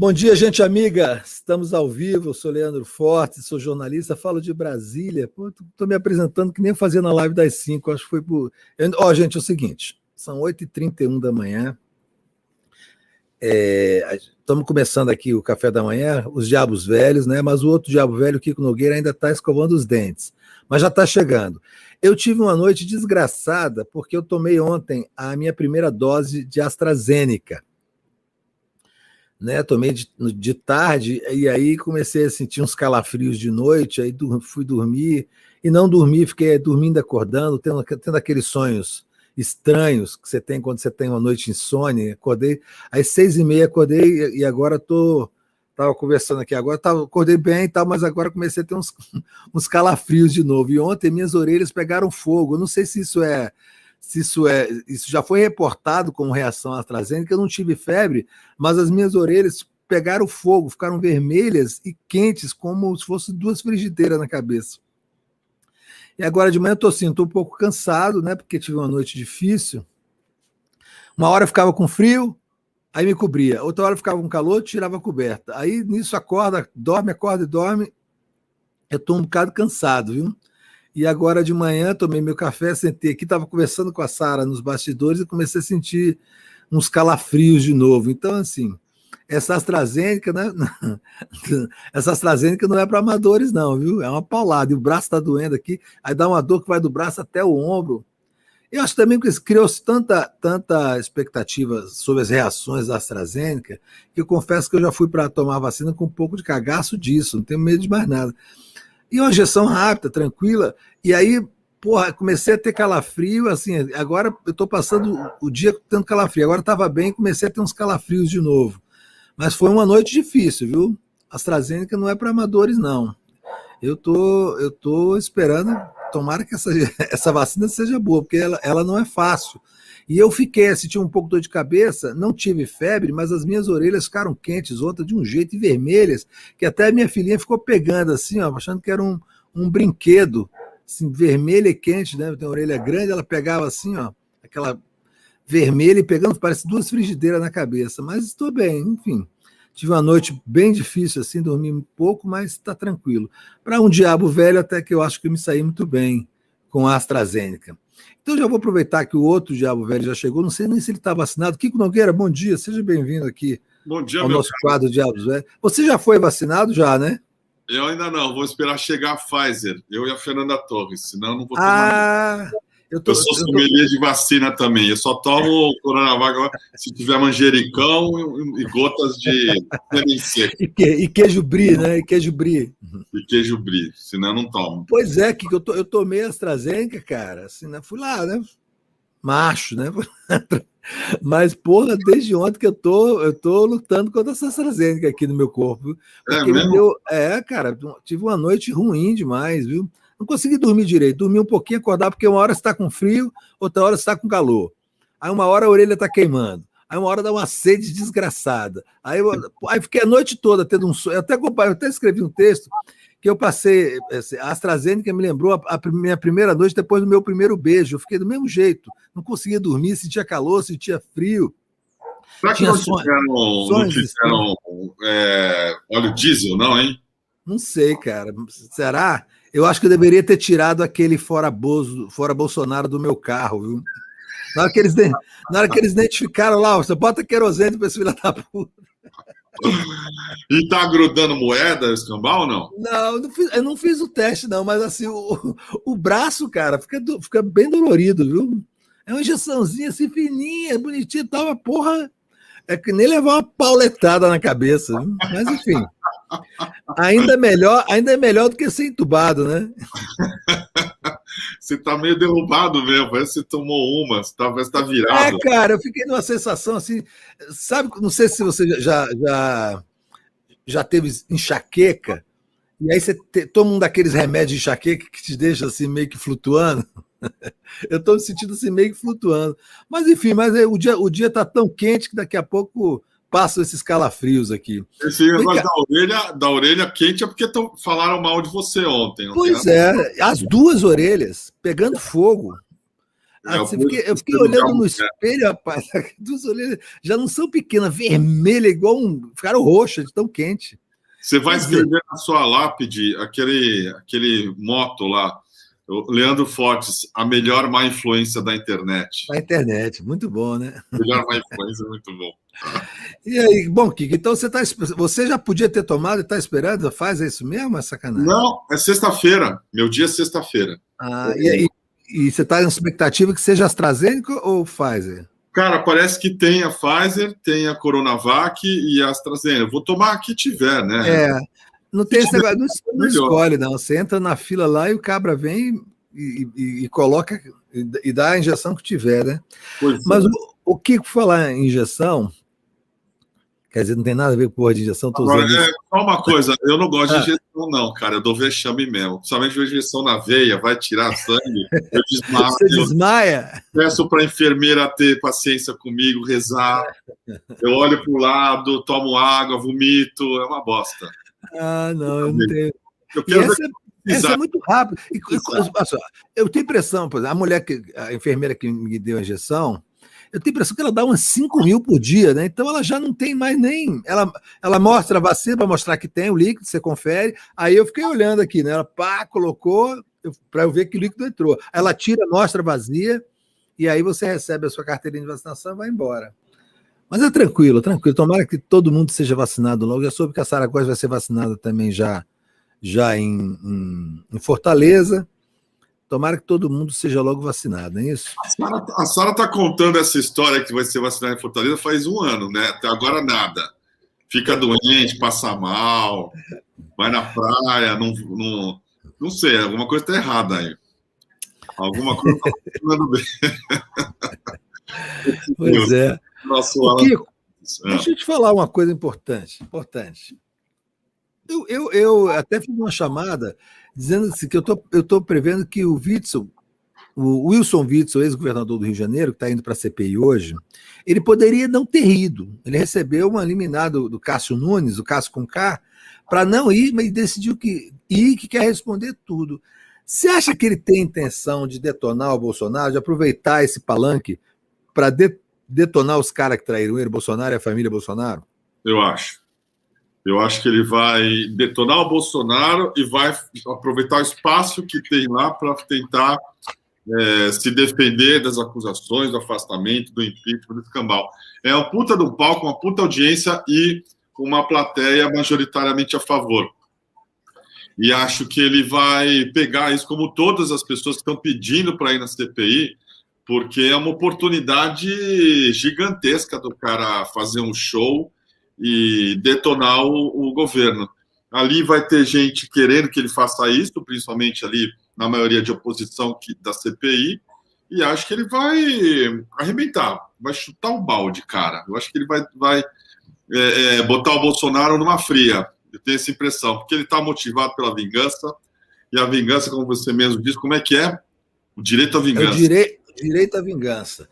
Bom dia, gente amiga. Estamos ao vivo. Eu sou Leandro Forte, sou jornalista, falo de Brasília. Estou me apresentando que nem fazia na live das 5. Acho que foi por. Gente, é o seguinte: são 8h31 da manhã. Estamos começando aqui o café da manhã, os diabos velhos, né? Mas o outro diabo velho, o Kiko Nogueira, ainda está escovando os dentes. Mas já está chegando. Eu tive uma noite desgraçada porque eu tomei ontem a minha primeira dose de AstraZeneca. Né, tomei de tarde e aí comecei a sentir uns calafrios de noite, aí fui dormir e não dormi, fiquei dormindo, acordando, tendo aqueles sonhos estranhos que você tem quando você tem uma noite insônia. Acordei às 6h30, acordei e agora estava conversando aqui agora, acordei bem e tal, mas agora comecei a ter uns calafrios de novo. E ontem minhas orelhas pegaram fogo. Eu não sei se isso já foi reportado como reação à AstraZeneca. Eu não tive febre, mas as minhas orelhas pegaram fogo, ficaram vermelhas e quentes, como se fossem duas frigideiras na cabeça. E agora de manhã eu estou um pouco cansado, né? Porque tive uma noite difícil. Uma hora eu ficava com frio, aí me cobria. Outra hora eu ficava com calor, tirava a coberta. Aí nisso acorda e dorme. Eu estou um bocado cansado, viu? E agora de manhã tomei meu café, sentei aqui, estava conversando com a Sara nos bastidores e comecei a sentir uns calafrios de novo. Então, assim, essa AstraZeneca, né? Essa AstraZeneca não é para amadores, não, viu? É uma paulada. E o braço está doendo aqui, aí dá uma dor que vai do braço até o ombro. Eu acho também que criou-se tanta expectativa sobre as reações da AstraZeneca que eu confesso que eu já fui para tomar vacina com um pouco de cagaço disso, não tenho medo de mais nada. E uma injeção rápida, tranquila, e aí, comecei a ter calafrio, assim, agora eu estou passando o dia tendo calafrio, agora estava bem, comecei a ter uns calafrios de novo. Mas foi uma noite difícil, viu? A AstraZeneca não é para amadores, não. Eu tô esperando, tomara que essa vacina seja boa, porque ela não é fácil. E eu senti um pouco de dor de cabeça, não tive febre, mas as minhas orelhas ficaram quentes, outra de um jeito, e vermelhas, que até a minha filhinha ficou pegando assim, ó, achando que era um brinquedo, assim, vermelha e quente, né? Tem uma orelha grande, ela pegava assim, ó, aquela vermelha e pegando, parece duas frigideiras na cabeça. Mas estou bem, enfim. Tive uma noite bem difícil, assim, dormi um pouco, mas está tranquilo. Para um diabo velho, até que eu acho que eu me saí muito bem com a AstraZeneca. Então já vou aproveitar que o outro diabo velho já chegou, não sei nem se ele está vacinado. Kiko Nogueira, bom dia, seja bem-vindo aqui bom dia, ao nosso quadro Diabos Velhos. Você já foi vacinado já, né? Eu ainda não, vou esperar chegar a Pfizer, eu e a Fernanda Torres, senão não vou tomar. Eu sou sommelier de vacina também, eu só tomo Coronavac se tiver manjericão e gotas de creme seco. E queijo brie, né? E queijo brie. E queijo brie, senão eu não tomo. Pois é, que eu tomei AstraZeneca, cara, assim, né? Fui lá, né? Macho, né? Mas, porra, desde ontem que eu tô lutando contra essa AstraZeneca aqui no meu corpo. Porque me deu. Cara, tive uma noite ruim demais, viu? Não consegui dormir direito. Dormi um pouquinho, acordar, porque uma hora você está com frio, outra hora você está com calor. Aí uma hora a orelha está queimando. Aí uma hora dá uma sede desgraçada. Aí fiquei a noite toda tendo um sonho. Eu até escrevi um texto que eu passei. A AstraZeneca me lembrou a minha primeira noite depois do meu primeiro beijo. Eu fiquei do mesmo jeito. Não conseguia dormir, sentia calor, sentia frio. Será que não fizeram óleo diesel, não, hein? Não sei, cara. Será? Eu acho que eu deveria ter tirado aquele fora Bolsonaro do meu carro, viu? Na hora que eles identificaram lá, você bota querosene para esse filho da puta. E tá grudando moeda, escambau ou não? Não, eu não fiz o teste, não, mas assim, o braço, cara, fica bem dolorido, viu? É uma injeçãozinha assim, fininha, bonitinha, tal, uma porra. É que nem levar uma pauletada na cabeça, viu? Mas enfim. Ainda é melhor do que ser entubado, né? Você tá meio derrubado mesmo, parece que você tomou uma, parece que tá virado. Cara, eu fiquei numa sensação assim, sabe, não sei se você já teve enxaqueca, e aí você toma um daqueles remédios de enxaqueca que te deixa assim meio que flutuando. Eu estou me sentindo assim meio que flutuando. Mas enfim, o dia tá tão quente que daqui a pouco passam esses calafrios aqui. Esse negócio da orelha quente é porque falaram mal de você ontem. Pois é, as duas orelhas pegando fogo. Eu fiquei olhando no espelho, rapaz, as duas orelhas já não são pequenas, vermelha, igual ficaram roxas, de tão quente. Você vai escrever na sua lápide aquele motto lá, o Leandro Fortes, a melhor má influência da internet. Da internet, muito bom, né? Melhor má influência, muito bom. E aí, bom, Kiko, então você já podia ter tomado e está esperando? Faz isso mesmo? É sacanagem? Não, é sexta-feira. Meu dia é sexta-feira. E você está na expectativa que seja AstraZeneca ou Pfizer? Cara, parece que tem a Pfizer, tem a Coronavac e a AstraZeneca. Vou tomar a que tiver, né? Não tem esse negócio, não escolhe, não. Você entra na fila lá e o cabra vem e coloca e dá a injeção que tiver, né? Mas o Kiko falar em injeção, quer dizer, não tem nada a ver com porra de injeção. Agora, só uma coisa, eu não gosto de injeção, não, cara. Eu dou vexame mesmo. Principalmente uma injeção na veia, vai tirar sangue. Eu desmaio. Você desmaia? Peço para a enfermeira ter paciência comigo, rezar. Eu olho para o lado, tomo água, vomito. É uma bosta. Não, eu não tenho. Essa é muito rápida. Eu tenho impressão, por exemplo, a enfermeira que me deu a injeção, eu tenho a impressão que ela dá umas 5.000 por dia, né? Então ela já não tem mais nem. Ela mostra a vacina para mostrar que tem o líquido, você confere. Aí eu fiquei olhando aqui, né? Ela colocou para eu ver que o líquido entrou. Aí ela tira, mostra vazia, e aí você recebe a sua carteirinha de vacinação e vai embora. Mas é tranquilo. Tomara que todo mundo seja vacinado logo. Eu soube que a Sara Góes vai ser vacinada também já em Fortaleza. Tomara que todo mundo seja logo vacinado, não é isso? A Sara está contando essa história que vai ser vacinada em Fortaleza faz 1 ano, né? Até agora nada. Fica doente, passa mal, vai na praia, não sei, alguma coisa está errada aí. Alguma coisa está funcionando bem. Pois é. Kiko, deixa eu te falar uma coisa importante. Eu até fiz uma chamada dizendo assim, que eu estou prevendo que o Wilson Witzel, ex-governador do Rio de Janeiro, que está indo para a CPI hoje, ele poderia não ter ido. Ele recebeu uma liminar do Cássio Nunes, o Cássio com K, para não ir, mas decidiu que quer responder tudo. Você acha que ele tem intenção de detonar o Bolsonaro, de aproveitar esse palanque para detonar os caras que traíram ele, Bolsonaro e a família Bolsonaro? Eu acho. Eu acho que ele vai detonar o Bolsonaro e vai aproveitar o espaço que tem lá para tentar se defender das acusações, do afastamento, do impeachment, do escambau. É uma puta de um palco, uma puta audiência e uma plateia majoritariamente a favor. E acho que ele vai pegar isso como todas as pessoas que estão pedindo para ir na CPI, porque é uma oportunidade gigantesca do cara fazer um show e detonar o governo. Ali vai ter gente querendo que ele faça isso, principalmente ali na maioria de oposição da CPI, e acho que ele vai arrebentar, vai chutar o balde, cara. Eu acho que ele vai botar o Bolsonaro numa fria. Eu tenho essa impressão, porque ele está motivado pela vingança, e a vingança, como você mesmo disse, como é que é? O direito à vingança. Direito à vingança.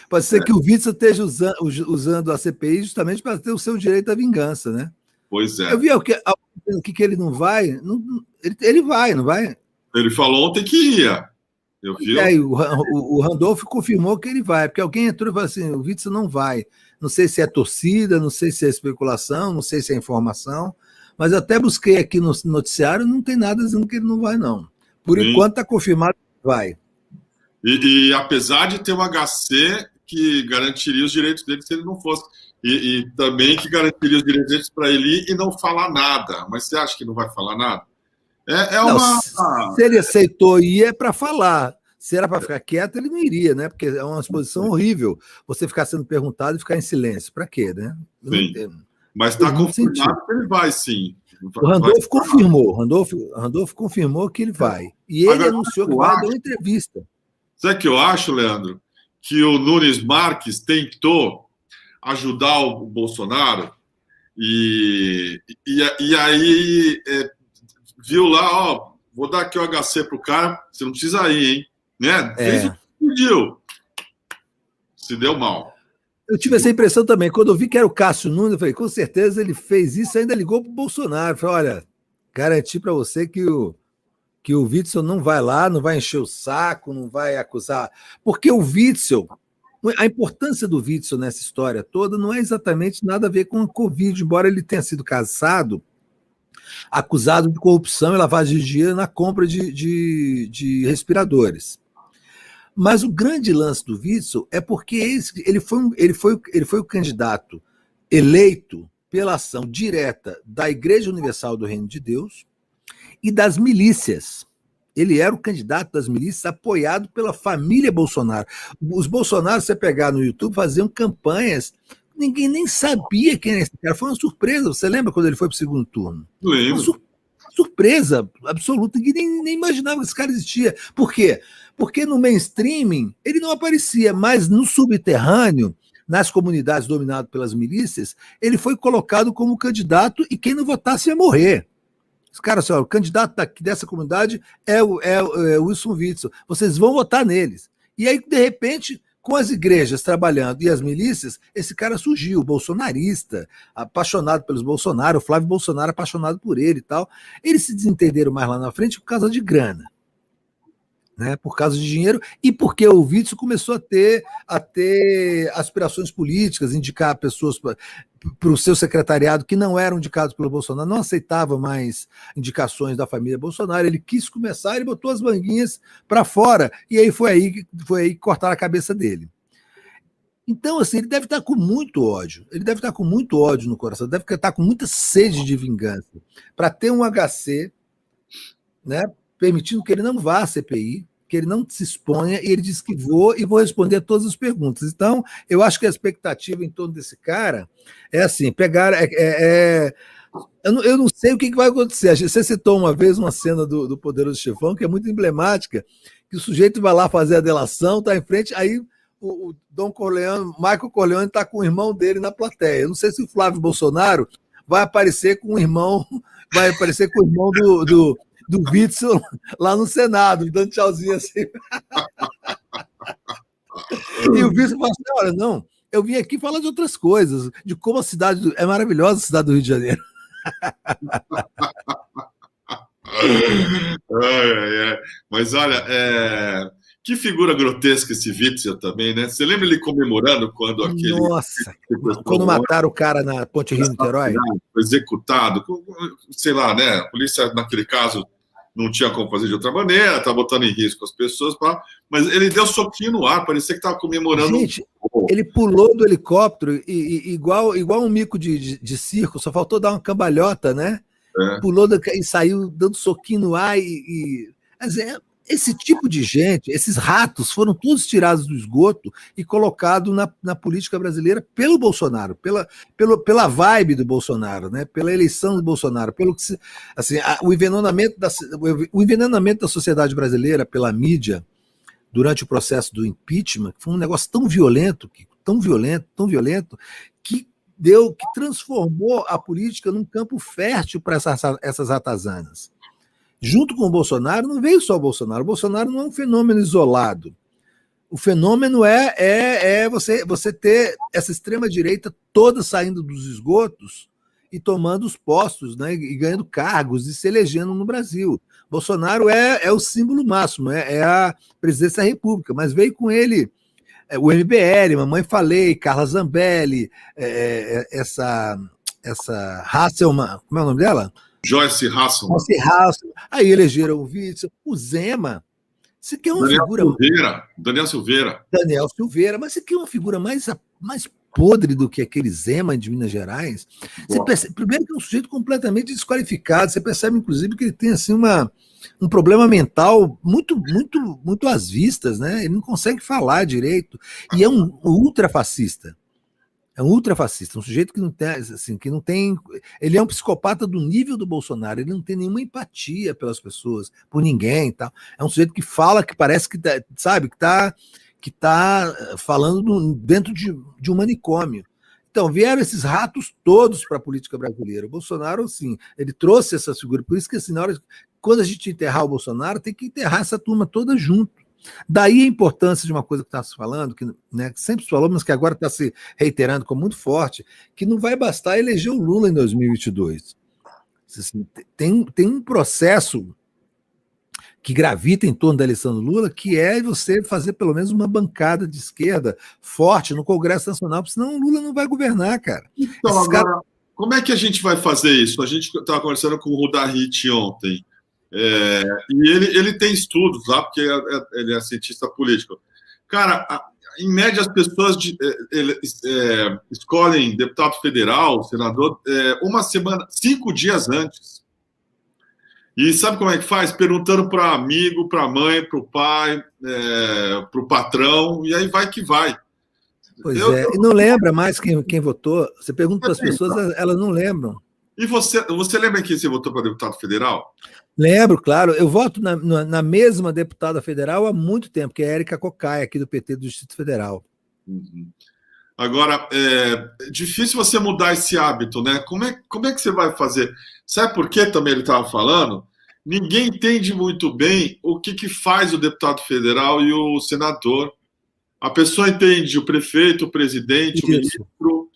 Pode ser que o Witzel esteja usando a CPI justamente para ter o seu direito à vingança, né? Pois é. Eu vi o que ele não vai. Ele vai, não vai? Ele falou ontem que ia. Eu vi. O Randolph confirmou que ele vai, porque alguém entrou e falou assim: o Witzel não vai. Não sei se é torcida, não sei se é especulação, não sei se é informação, mas eu até busquei aqui no noticiário, não tem nada dizendo que ele não vai, não. Por enquanto está confirmado que vai. E apesar de ter um HC que garantiria os direitos dele se ele não fosse, e também que garantiria os direitos para ele ir e não falar nada. Mas você acha que não vai falar nada? Se ele aceitou ir, é para falar. Se era para ficar quieto, ele não iria, né? Porque é uma exposição horrível você ficar sendo perguntado e ficar em silêncio. Para quê, né? Mas está confirmado que ele vai, sim. O Randolph confirmou. Randolph confirmou que ele vai. E ele anunciou que vai dar uma entrevista. Sabe o que eu acho, Leandro? Que o Nunes Marques tentou ajudar o Bolsonaro e aí viu lá, vou dar aqui o HC pro cara, você não precisa ir, hein? Né? Fez o que pediu. Se deu mal. Eu tive essa impressão também. Quando eu vi que era o Cássio Nunes, eu falei, com certeza ele fez isso, ainda ligou pro Bolsonaro. Falei, olha, garanti para você que que o Witzel não vai lá, não vai encher o saco, não vai acusar. Porque o Witzel, a importância do Witzel nessa história toda não é exatamente nada a ver com a Covid, embora ele tenha sido caçado, acusado de corrupção e lavagem de dinheiro na compra de respiradores. Mas o grande lance do Witzel é porque ele foi o candidato eleito pela ação direta da Igreja Universal do Reino de Deus e das milícias. Ele era o candidato das milícias apoiado pela família Bolsonaro. Os Bolsonaro, se você pegar no YouTube, faziam campanhas, ninguém nem sabia quem era esse cara. Foi uma surpresa. Você lembra quando ele foi para o segundo turno? Lembro. Uma surpresa absoluta. Ninguém nem imaginava que esse cara existia. Por quê? Porque no mainstream ele não aparecia, mas no subterrâneo, nas comunidades dominadas pelas milícias, ele foi colocado como candidato e quem não votasse ia morrer. Os caras, assim, ó, o candidato dessa comunidade é o Wilson Witzel. Vocês vão votar neles. E aí, de repente, com as igrejas trabalhando e as milícias, esse cara surgiu, bolsonarista, apaixonado pelos Bolsonaro, o Flávio Bolsonaro apaixonado por ele e tal. Eles se desentenderam mais lá na frente por causa de grana. Né, por causa de dinheiro e porque o Witzel começou a ter aspirações políticas, indicar pessoas para o seu secretariado que não eram indicados pelo Bolsonaro, não aceitava mais indicações da família Bolsonaro, ele quis começar, ele botou as manguinhas para fora, e aí foi aí que cortaram a cabeça dele. Então, assim, ele deve estar com muito ódio, no coração, deve estar com muita sede de vingança, para ter um HC, né, permitindo que ele não vá à CPI, que ele não se exponha, e ele diz que vou responder a todas as perguntas. Então, eu acho que a expectativa em torno desse cara é assim, eu não sei o que vai acontecer. Você citou uma vez uma cena do Poderoso Chefão, que é muito emblemática, que o sujeito vai lá fazer a delação, está em frente, aí o Dom Corleone, Michael Corleone está com o irmão dele na plateia. Eu não sei se o Flávio Bolsonaro vai aparecer com o irmão do Witzel lá no Senado, dando tchauzinho assim. E o Witzel fala assim, olha, não, eu vim aqui falar de outras coisas, de como a cidade é maravilhosa, a cidade do Rio de Janeiro. Mas olha, que figura grotesca esse Witzel também, né? Você lembra ele comemorando quando aquele... Nossa, quando mataram o cara na Ponte Rio-Niterói? Executado, sei lá, né? A polícia, naquele caso, não tinha como fazer de outra maneira, estava botando em risco as pessoas, mas ele deu soquinho no ar, parecia que estava comemorando. Gente, ele pulou do helicóptero igual um mico de circo, só faltou dar uma cambalhota, né? Pulou e saiu dando soquinho no ar esse tipo de gente, esses ratos foram todos tirados do esgoto e colocados na política brasileira pelo Bolsonaro, pela vibe do Bolsonaro, né? Pela eleição do Bolsonaro, assim, o envenenamento da sociedade brasileira pela mídia durante o processo do impeachment foi um negócio tão violento, que transformou a política num campo fértil para essas ratazanas. Junto com o Bolsonaro, não veio só o Bolsonaro não é um fenômeno isolado. O fenômeno é você ter essa extrema-direita toda saindo dos esgotos e tomando os postos, né, e ganhando cargos e se elegendo no Brasil. Bolsonaro é o símbolo máximo, é a presidência da República, mas veio com ele o MBL, Mamãe Falei, Carla Zambelli, essa Hasselmann, como é o nome dela? Joyce Hasselmann. Aí elegeram o Witzel, o Zema. Você quer uma figura... Daniel Silveira, mas você quer uma figura mais podre do que aquele Zema de Minas Gerais? Você percebe, primeiro que é um sujeito completamente desqualificado, você percebe, inclusive, que ele tem assim, um problema mental muito, muito, muito às vistas, né? Ele não consegue falar direito, e é um ultrafascista. Um sujeito que não tem, ele é um psicopata do nível do Bolsonaro, ele não tem nenhuma empatia pelas pessoas, por ninguém, tal. É um sujeito que fala, que parece que tá falando dentro de um manicômio. Então, vieram esses ratos todos para a política brasileira. O Bolsonaro, sim, ele trouxe essa figura, por isso que assim, quando a gente enterrar o Bolsonaro, tem que enterrar essa turma toda junto. Daí a importância de uma coisa que está se falando, que, né, que sempre se falou, mas que agora está se reiterando como muito forte, que não vai bastar eleger o Lula em 2022. Assim, tem um processo que gravita em torno da eleição do Lula, que é você fazer pelo menos uma bancada de esquerda forte no Congresso Nacional, porque senão o Lula não vai governar, cara. Então, agora, como é que a gente vai fazer isso? A gente estava conversando com o Rudahit ontem, e ele tem estudos lá, porque ele é cientista político. Cara, em média, as pessoas escolhem deputado federal, senador, uma semana, 5 dias antes. E sabe como é que faz? Perguntando para amigo, para a mãe, para o pai, para o patrão, e aí vai que vai. Pois e não lembra mais quem votou. Você pergunta para as pessoas, elas não lembram. E você lembra quem você votou para deputado federal? Lembro, claro. Eu voto na mesma deputada federal há muito tempo, que é a Érica Cocai, aqui do PT do Distrito Federal. Uhum. Agora, é difícil você mudar esse hábito, né? Como é que você vai fazer? Sabe por que também ele estava falando? Ninguém entende muito bem o que faz o deputado federal e o senador. A pessoa entende o prefeito, o presidente, o ministro,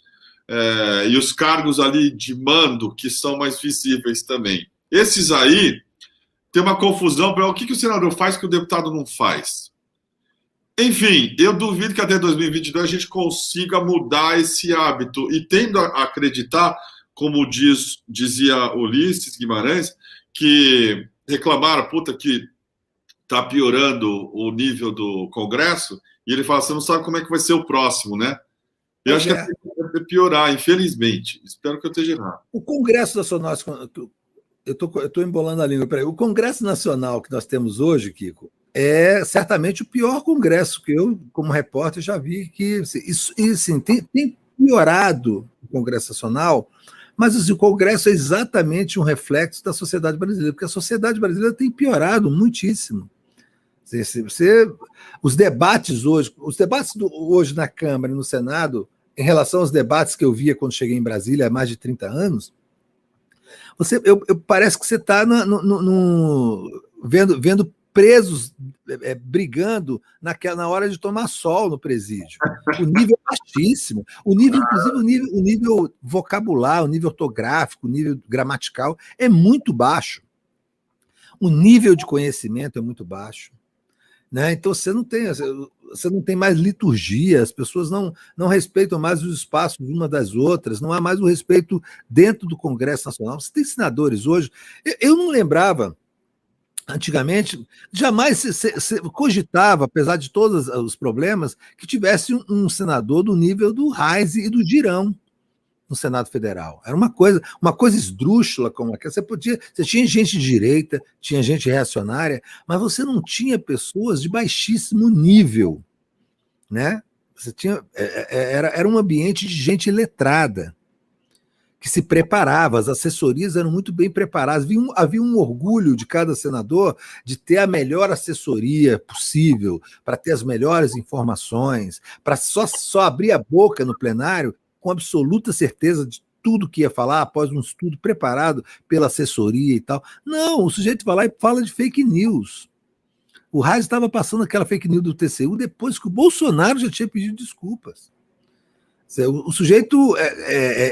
e os cargos ali de mando, que são mais visíveis também. Esses aí, tem uma confusão para o que o senador faz que o deputado não faz. Enfim, eu duvido que até 2022 a gente consiga mudar esse hábito. E tendo a acreditar, como dizia Ulisses Guimarães, que reclamaram, que está piorando o nível do Congresso, e ele fala, você não sabe como é que vai ser o próximo, né? Eu acho que vai piorar, infelizmente. Espero que eu esteja errado. O Congresso Nacional, eu estou embolando a língua, peraí. O Congresso Nacional que nós temos hoje, Kiko, é certamente o pior congresso que eu, como repórter, já vi que isso sim, tem piorado o Congresso Nacional, mas assim, o Congresso é exatamente um reflexo da sociedade brasileira, porque a sociedade brasileira tem piorado muitíssimo. Os debates hoje na Câmara e no Senado, em relação aos debates que eu via quando cheguei em Brasília há mais de 30 anos, parece que você está vendo presos brigando na hora de tomar sol no presídio. O nível é baixíssimo. Inclusive, o nível vocabular, o nível ortográfico, o nível gramatical é muito baixo. O nível de conhecimento é muito baixo. Né? Então, você não tem mais liturgia, as pessoas não respeitam mais os espaços uma das outras, não há mais o respeito dentro do Congresso Nacional. Você tem senadores hoje. Eu não lembrava. Antigamente, jamais se cogitava, apesar de todos os problemas, que tivesse um senador do nível do Reis e do Girão no Senado Federal. Era uma coisa esdrúxula como aquela. Você tinha gente de direita, tinha gente reacionária, mas você não tinha pessoas de baixíssimo nível, né? Você tinha era um ambiente de gente letrada, que se preparava, as assessorias eram muito bem preparadas, havia um orgulho de cada senador de ter a melhor assessoria possível, para ter as melhores informações, para só abrir a boca no plenário com absoluta certeza de tudo que ia falar após um estudo preparado pela assessoria e tal. Não, o sujeito vai lá e fala de fake news. O Reis estava passando aquela fake news do TCU depois que o Bolsonaro já tinha pedido desculpas. O sujeito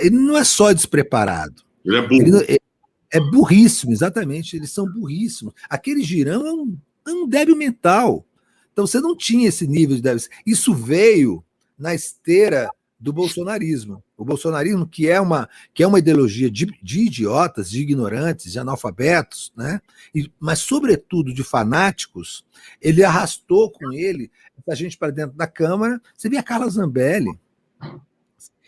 ele não é só despreparado. Ele é burro. É burríssimo, exatamente. Eles são burríssimos. Aquele Girão é um débil mental. Então você não tinha esse nível de débil. Isso veio na esteira do bolsonarismo. O bolsonarismo, que é uma ideologia de idiotas, de ignorantes, de analfabetos, né? Mas, sobretudo, de fanáticos, ele arrastou com ele a gente para dentro da Câmara. Você via a Carla Zambelli.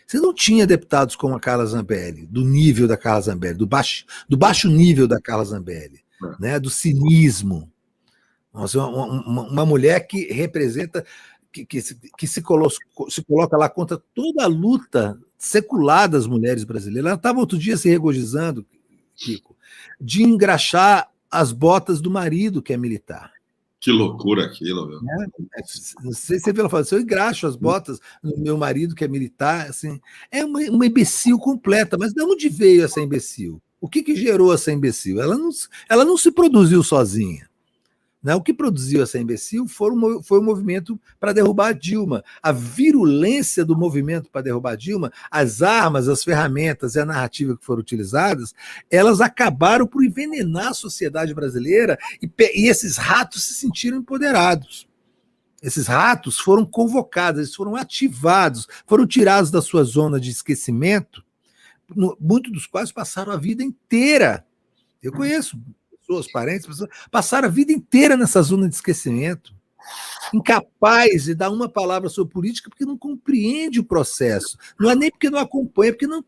Você não tinha deputados como a Carla Zambelli, do nível da Carla Zambelli, do baixo nível da Carla Zambelli, né, do cinismo. Uma mulher que representa, que se coloca lá contra toda a luta secular das mulheres brasileiras. Ela estava outro dia se regozijando, Kiko, de engraxar as botas do marido, que é militar. Que loucura aquilo, meu. Não sei se você viu ela falar assim, eu engraxo as botas no meu marido, que é militar. Assim, é uma imbecil completa, mas de onde veio essa imbecil? O que gerou essa imbecil? Ela não se produziu sozinha. Né? O que produziu essa imbecil foi o movimento para derrubar a Dilma. A virulência do movimento para derrubar a Dilma, as armas, as ferramentas e a narrativa que foram utilizadas, elas acabaram por envenenar a sociedade brasileira e esses ratos se sentiram empoderados. Esses ratos foram convocados, eles foram ativados, foram tirados da sua zona de esquecimento, muitos dos quais passaram a vida inteira. Eu conheço pessoas, parentes, pessoas, passaram a vida inteira nessa zona de esquecimento, incapaz de dar uma palavra sobre política porque não compreende o processo. Não é nem porque não acompanha, porque não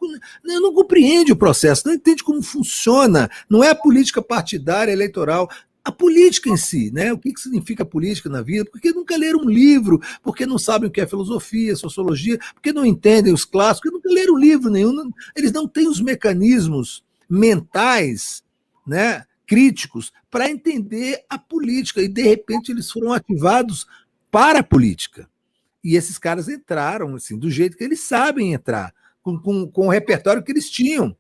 compreende o processo, não entende como funciona. Não é a política partidária, eleitoral, a política em si, né? O que significa política na vida, porque nunca leram um livro, porque não sabem o que é filosofia, sociologia, porque não entendem os clássicos, porque nunca leram livro nenhum, eles não têm os mecanismos mentais, né, críticos, para entender a política, e de repente eles foram ativados para a política. E esses caras entraram assim, do jeito que eles sabem entrar, com o repertório que eles tinham.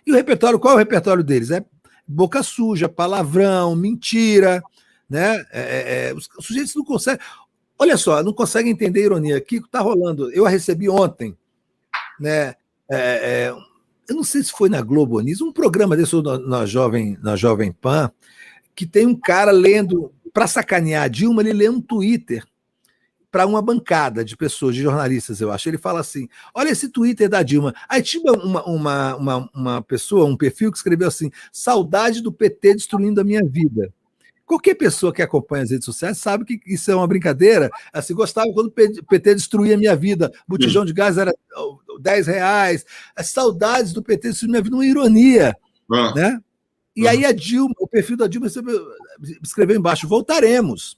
E o repertório, qual é o repertório deles? É boca suja, palavrão, mentira, né? Os sujeitos não conseguem. Olha só, não conseguem entender a ironia. Aqui está rolando. Eu a recebi ontem, né? Eu não sei se foi na Globo News, um programa desse na Jovem Pan, que tem um cara lendo, para sacanear a Dilma, ele lê um Twitter para uma bancada de pessoas, de jornalistas, eu acho. Ele fala assim: olha esse Twitter da Dilma. Aí tinha uma pessoa, um perfil que escreveu assim: saudade do PT destruindo a minha vida. Qualquer pessoa que acompanha as redes sociais sabe que isso é uma brincadeira. Assim, gostava quando o PT destruía a minha vida. Botijão de gás era R$10. As saudades do PT destruindo a minha vida, uma ironia. Né? E aí a Dilma, o perfil da Dilma escreveu embaixo: voltaremos.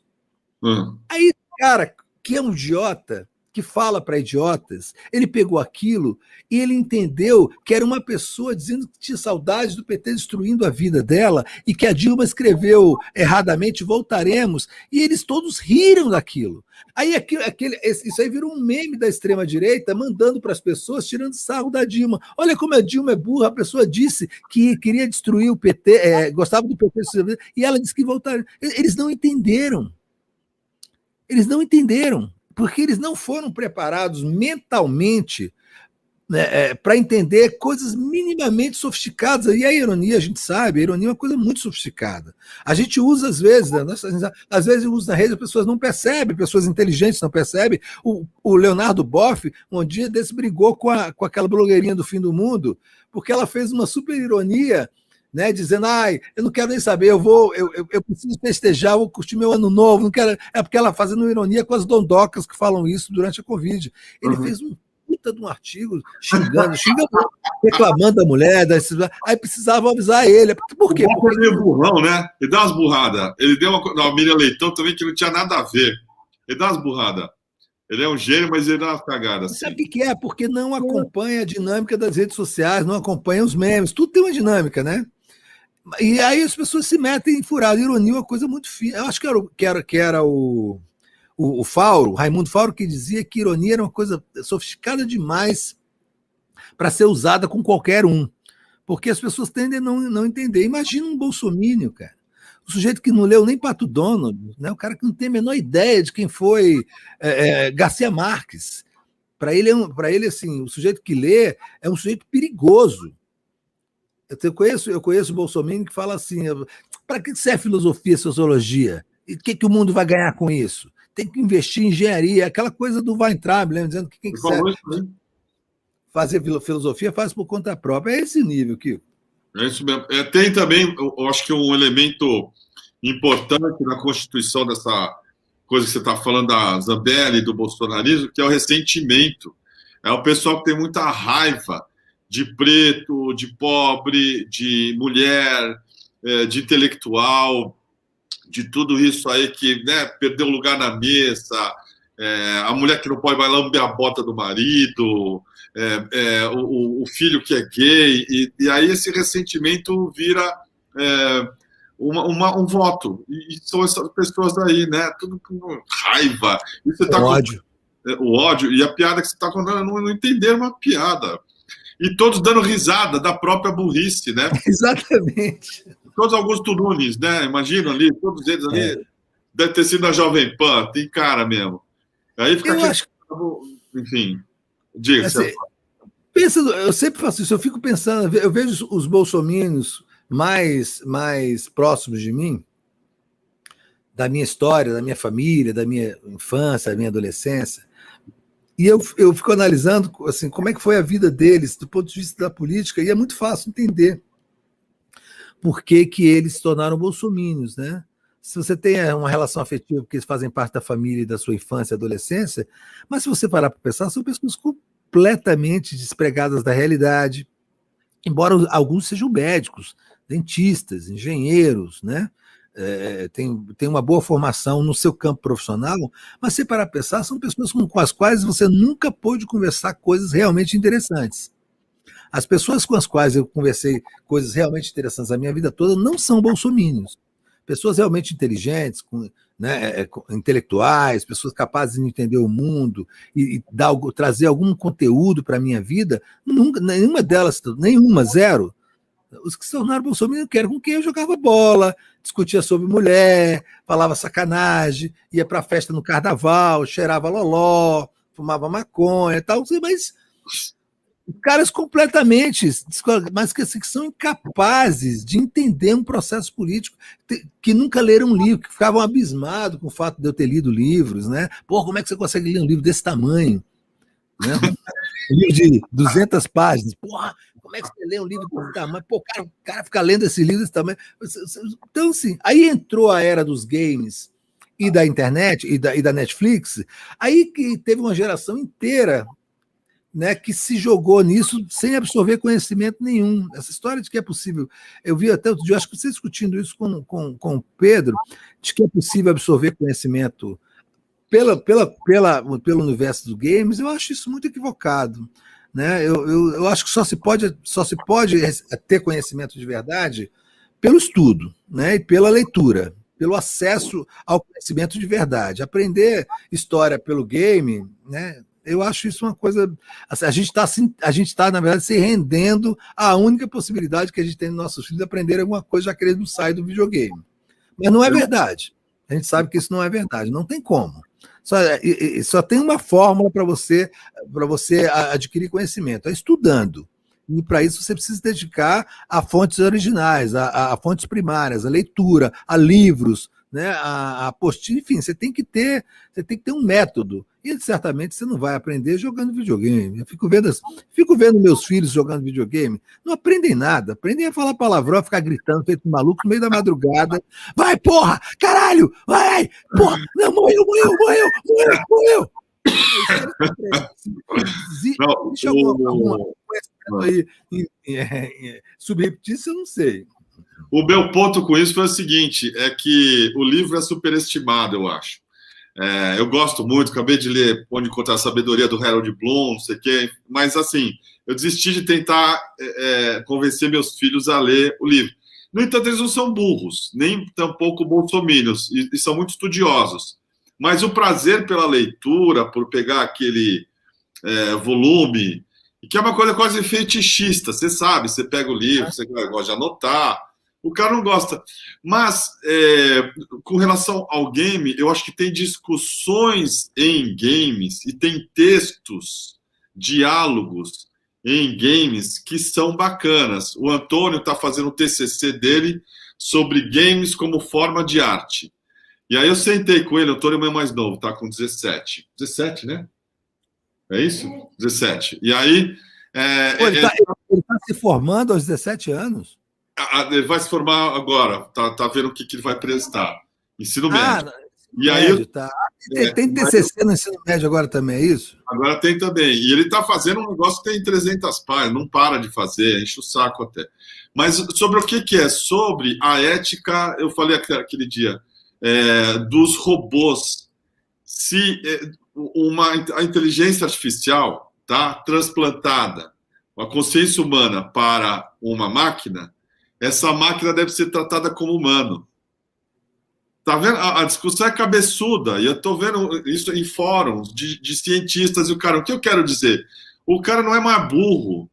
Aí, cara, que é um idiota, que fala para idiotas, ele pegou aquilo e ele entendeu que era uma pessoa dizendo que tinha saudade do PT destruindo a vida dela e que a Dilma escreveu erradamente voltaremos, e eles todos riram daquilo. Aí isso aí virou um meme da extrema-direita, mandando para as pessoas, tirando sarro da Dilma. Olha como a Dilma é burra, a pessoa disse que queria destruir o PT, gostava do PT, e ela disse que voltaria. Eles não entenderam. Eles não entenderam, porque eles não foram preparados mentalmente, né, para entender coisas minimamente sofisticadas. E a ironia, a gente sabe, a ironia é uma coisa muito sofisticada. A gente usa, às vezes, às vezes usa na rede, as pessoas não percebem, pessoas inteligentes não percebem. O Leonardo Boff, um dia desse, brigou com aquela blogueirinha do Fim do Mundo, porque ela fez uma super ironia, né, dizendo: eu não quero nem saber, eu preciso festejar, vou curtir meu ano novo, não quero. É porque ela fazendo ironia com as dondocas que falam isso durante a Covid. Ele fez um puta de um artigo xingando, reclamando da mulher, aí precisava avisar ele. Por quê? Porque ele é meio burrão, né? Ele dá umas burradas. Ele deu uma Miriam Leitão também que não tinha nada a ver. Ele dá umas burradas. Ele é um gênio, mas ele dá umas cagadas. Assim. Sabe o que é? Porque não acompanha a dinâmica das redes sociais, não acompanha os memes, tudo tem uma dinâmica, né? E aí as pessoas se metem em furado. Ironia é uma coisa muito fina. Eu acho que era o Fauro, Raimundo Fauro, que dizia que ironia era uma coisa sofisticada demais para ser usada com qualquer um. Porque as pessoas tendem a não entender. Imagina um bolsomínio, cara. O sujeito que não leu nem Pato Donald, né? O cara que não tem a menor ideia de quem foi Garcia Marques. Para ele, assim, o sujeito que lê é um sujeito perigoso. Eu conheço o Bolsonaro que fala assim: para que serve filosofia e sociologia? E o que o mundo vai ganhar com isso? Tem que investir em engenharia, aquela coisa do Weintraub, dizendo que quem quiser fazer filosofia faz por conta própria. É esse nível, Kiko. É isso mesmo. Tem também, eu acho que um elemento importante na constituição dessa coisa que você está falando da Zambelli, do bolsonarismo, que é o ressentimento. É o pessoal que tem muita raiva de preto, de pobre, de mulher, de intelectual, de tudo isso aí que, né, perdeu lugar na mesa, a mulher que não pode mais lamber a bota do marido, o filho que é gay, e aí esse ressentimento vira um voto. E são essas pessoas aí, né? Tudo com raiva. E você tá ódio. O ódio, e a piada que você está contando, não entenderam uma piada. E todos dando risada da própria burrice, né? Exatamente. Todos Augusto Nunes, né? Imagina ali, todos eles ali. Deve ter sido na Jovem Pan, tem cara mesmo. Aí fica eu acho... Enfim, diga. Assim, eu sempre faço isso, eu fico pensando, eu vejo os bolsominions mais próximos de mim, da minha história, da minha família, da minha infância, da minha adolescência, e eu fico analisando assim, como é que foi a vida deles do ponto de vista da política, e é muito fácil entender por que eles se tornaram bolsominions, né? Se você tem uma relação afetiva, porque eles fazem parte da família e da sua infância e adolescência, mas se você parar para pensar, são pessoas completamente despregadas da realidade, embora alguns sejam médicos, dentistas, engenheiros, né? Tem uma boa formação no seu campo profissional, mas se parar para pensar, são pessoas com as quais você nunca pôde conversar coisas realmente interessantes. As pessoas com as quais eu conversei coisas realmente interessantes a minha vida toda não são bolsominions. Pessoas realmente inteligentes, intelectuais, pessoas capazes de entender o mundo e trazer algum conteúdo para a minha vida, nenhuma delas, zero. Os que se tornaram bolsominions eram com quem eu jogava bola, discutia sobre mulher, falava sacanagem, ia para a festa no carnaval, cheirava loló, fumava maconha e tal, mas caras completamente, mas que são incapazes de entender um processo político, que nunca leram um livro, que ficavam abismados com o fato de eu ter lido livros, né? Pô, como é que você consegue ler um livro desse tamanho? Né? Um livro de 200 páginas. Porra, como é que você lê um livro desse tamanho? Pô, o cara fica lendo esse livro desse tamanho. Então, assim, aí entrou a era dos games e da internet e da Netflix, aí que teve uma geração inteira, né, que se jogou nisso sem absorver conhecimento nenhum. Essa história de que é possível... Eu vi até outro dia, acho que você discutindo isso com o Pedro, de que é possível absorver conhecimento pelo universo dos games, eu acho isso muito equivocado. Né? Eu acho que só se pode ter conhecimento de verdade pelo estudo, né, e pela leitura, pelo acesso ao conhecimento de verdade. Aprender história pelo game, né, eu acho isso uma coisa... Assim, a gente está, na verdade, se rendendo à única possibilidade que a gente tem nos nossos filhos de aprender alguma coisa, já que eles não saem do videogame. Mas não é verdade. A gente sabe que isso não é verdade. Não tem como. Só tem uma fórmula para você adquirir conhecimento. É estudando. E para isso você precisa se dedicar a fontes originais, a fontes primárias, a leitura, a livros, né, a apostila, enfim, você tem que ter um método. E certamente você não vai aprender jogando videogame. Eu fico vendo meus filhos jogando videogame, não aprendem nada, aprendem a falar palavrão, a ficar gritando, feito um maluco no meio da madrugada. Vai, porra! Caralho! Vai! Porra! Não, morreu! Existe alguma coisa aí subreptícia, eu não sei. O meu ponto com isso foi o seguinte, é que o livro é superestimado, eu acho. Eu gosto muito, acabei de ler Onde Encontrar a Sabedoria do Harold Bloom, não sei o quê, mas assim, eu desisti de tentar convencer meus filhos a ler o livro. No entanto, eles não são burros, nem tampouco bolsominions, e são muito estudiosos. Mas o prazer pela leitura, por pegar aquele volume, que é uma coisa quase fetichista, você sabe, você pega o livro, você gosta de anotar, o cara não gosta. Mas, com relação ao game, eu acho que tem discussões em games e tem textos, diálogos em games que são bacanas. O Antônio está fazendo o TCC dele sobre games como forma de arte. E aí eu sentei com ele, o Antônio é mais novo, tá com 17. 17, né? É isso? 17. E aí... ele está se formando aos 17 anos? Ele vai se formar agora, tá vendo o que ele vai prestar. Ensino médio. E aí, tá. Tem TCC no ensino médio agora também, é isso? Agora tem também. E ele está fazendo um negócio que tem 300 páginas, não para de fazer, enche o saco até. Mas sobre o que é? Sobre a ética, eu falei aquele dia, dos robôs. Se a inteligência artificial tá transplantada, a consciência humana para uma máquina, essa máquina deve ser tratada como humano. Tá vendo? A discussão é cabeçuda, e eu tô vendo isso em fóruns de cientistas, e o que eu quero dizer? O cara não é mais burro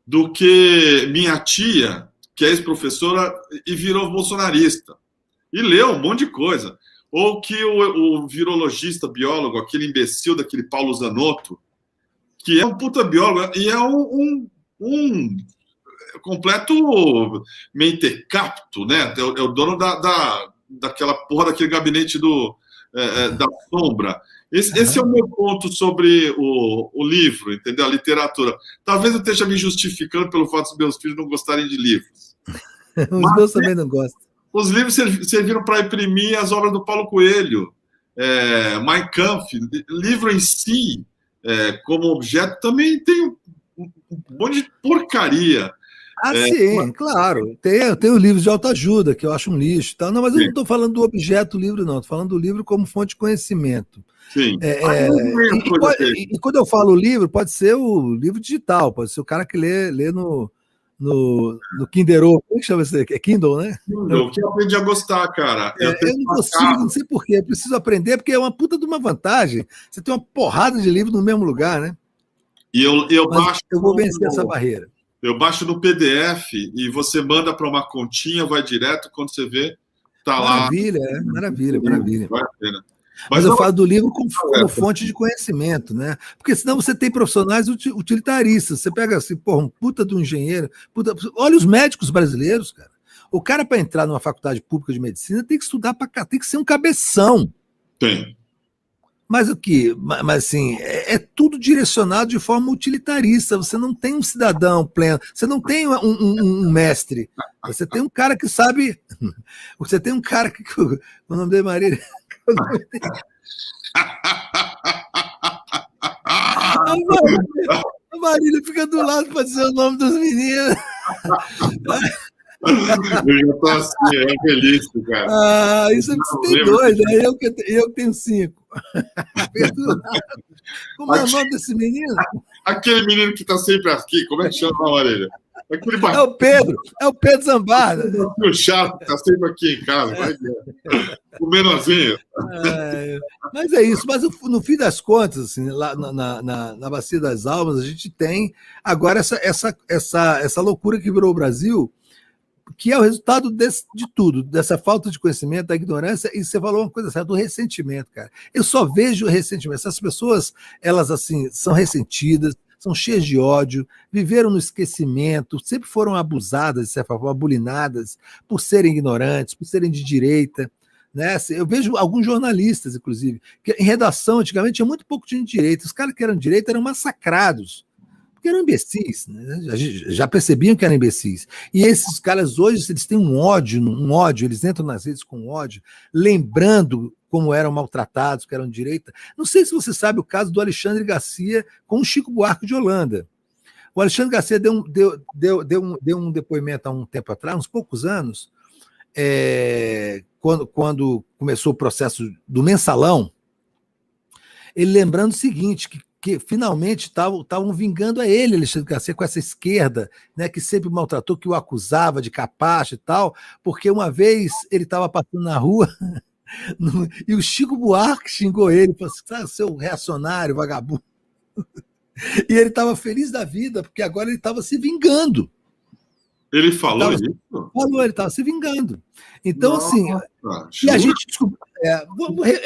do que minha tia, que é ex-professora e virou bolsonarista. E leu um monte de coisa. Ou que o virologista, biólogo, aquele imbecil daquele Paulo Zanotto, que é um puta biólogo e é um completo mentecapto, né? É o dono daquela porra daquele gabinete da sombra. Esse é o meu ponto sobre o livro, entendeu? A literatura. Talvez eu esteja me justificando pelo fato dos meus filhos não gostarem de livros. Os meus também não gostam. Os livros serviram para imprimir as obras do Paulo Coelho, Mein Kampf. Livro em si, como objeto, também tem um monte de porcaria. Sim, claro. Tem os livros de autoajuda, que eu acho um lixo. Tá? Não, mas eu não estou falando do objeto livro, não. Estou falando do livro como fonte de conhecimento. Sim. E quando eu falo livro, pode ser o livro digital, pode ser o cara que lê no Kinder Ovo. Como chama isso? É Kindle, né? Kindle, que eu aprendi a gostar, cara. Eu não consigo, não sei porquê. Eu preciso aprender, porque é uma puta de uma vantagem. Você tem uma porrada de livros no mesmo lugar, né? E eu baixo. Eu vou vencer essa barreira. Eu baixo no PDF e você manda para uma continha, vai direto, quando você vê, tá lá. Maravilha. Vai a pena. Mas eu falo do livro como fonte de conhecimento, né? Porque senão você tem profissionais utilitaristas. Você pega assim, um puta do engenheiro. Olha os médicos brasileiros, cara. O cara, para entrar numa faculdade pública de medicina, tem que estudar para cá, tem que ser um cabeção. Tem. Mas o que? Mas assim, é tudo direcionado de forma utilitarista. Você não tem um cidadão pleno, você não tem um mestre. Você tem um cara que sabe. Você tem um cara que. O nome dele é Marília. A Marília fica do lado para dizer o nome dos meninos. Eu já tô assim, é feliz, cara. Isso você tem dois, né? Eu que tenho 5. Como é o nome desse menino? Aquele menino que tá sempre aqui, como é que chama a orelha? É o Pedro Zambarda. O chato que tá sempre aqui em casa, vai ver. O menorzinho. Mas é isso, mas no fim das contas, assim, lá na Bacia das Almas, a gente tem agora essa loucura que virou o Brasil, que é o resultado de tudo, dessa falta de conhecimento, da ignorância, e você falou uma coisa certa, do ressentimento, cara. Eu só vejo ressentimento. Essas pessoas, elas, assim, são ressentidas, são cheias de ódio, viveram no esquecimento, sempre foram abusadas, de certa forma, bulinadas, por serem ignorantes, por serem de direita, né? Eu vejo alguns jornalistas, inclusive, que em redação, antigamente, tinha muito pouco de direita. Os caras que eram de direita eram massacrados, porque eram imbecis, né? Já percebiam que eram imbecis. E esses caras hoje, eles têm um ódio, eles entram nas redes com ódio, lembrando como eram maltratados, que eram de direita. Não sei se você sabe o caso do Alexandre Garcia com o Chico Buarque de Holanda. O Alexandre Garcia deu um depoimento há um tempo atrás, uns poucos anos, quando começou o processo do mensalão, ele lembrando o seguinte, que finalmente estavam vingando a ele, Alexandre Garcia, com essa esquerda, né, que sempre maltratou, que o acusava de capacho e tal, porque uma vez ele estava passando na rua e o Chico Buarque xingou ele, falou assim, seu reacionário, vagabundo. E ele estava feliz da vida, porque agora ele estava se vingando. Ele falou isso? Falou, ele estava se vingando. Então, assim, e a gente descobriu.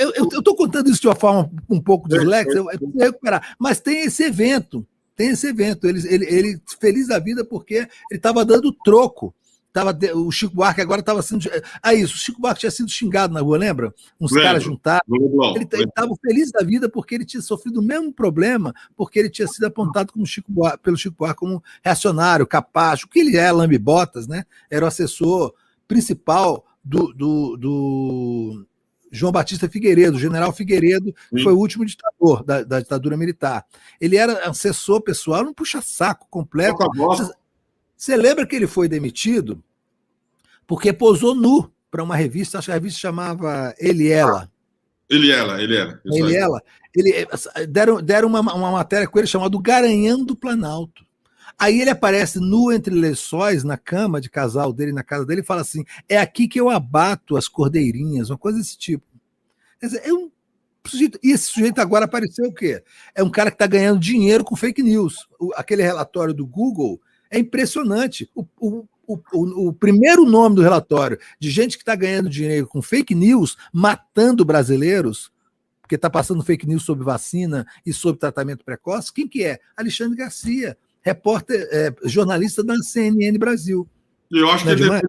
Eu estou contando isso de uma forma um pouco dislexa, eu preciso recuperar, mas tem esse evento. Ele feliz da vida porque ele estava dando troco. O Chico Buarque agora estava sendo. O Chico Buarque tinha sido xingado na rua, lembra? Uns caras juntados. Ele estava feliz da vida porque ele tinha sofrido o mesmo problema, porque ele tinha sido apontado pelo Chico Buarque como reacionário, capacho, o que ele é, lambe-botas, né? Era o assessor principal do João Batista Figueiredo, o general Figueiredo, que foi o último ditador da ditadura militar. Ele era assessor pessoal, um puxa-saco completo. Você lembra que ele foi demitido porque posou nu para uma revista, acho que a revista chamava Ele e Ela. Ele era. Deram uma matéria com ele chamada Garanhão do Planalto. Aí ele aparece nu entre lençóis na cama de casal dele, na casa dele, e fala assim, é aqui que eu abato as cordeirinhas, uma coisa desse tipo. Quer dizer, e esse sujeito agora apareceu o quê? É um cara que está ganhando dinheiro com fake news. Aquele relatório do Google é impressionante. o primeiro nome do relatório de gente que está ganhando dinheiro com fake news, matando brasileiros, porque está passando fake news sobre vacina e sobre tratamento precoce, quem que é? Alexandre Garcia, repórter, jornalista da CNN Brasil. Eu acho que ele deveria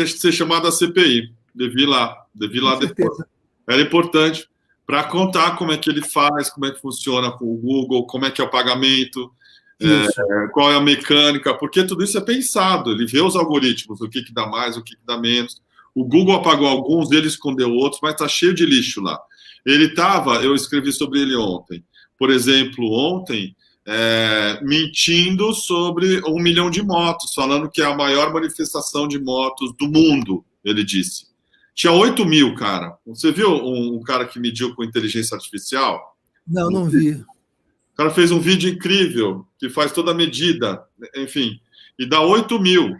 ser chamado a CPI. Devia ir lá depois. Era importante para contar como é que ele faz, como é que funciona com o Google, como é que é o pagamento, qual é a mecânica, porque tudo isso é pensado. Ele vê os algoritmos, o que dá mais, o que dá menos. O Google apagou alguns, ele escondeu outros, mas está cheio de lixo lá. Eu escrevi sobre ele ontem. Por exemplo, ontem, mentindo sobre 1 milhão de motos, falando que é a maior manifestação de motos do mundo, ele disse. Tinha 8 mil, cara. Você viu um cara que mediu com inteligência artificial? Não vi. O cara fez um vídeo incrível, que faz toda a medida, enfim, e dá 8 mil.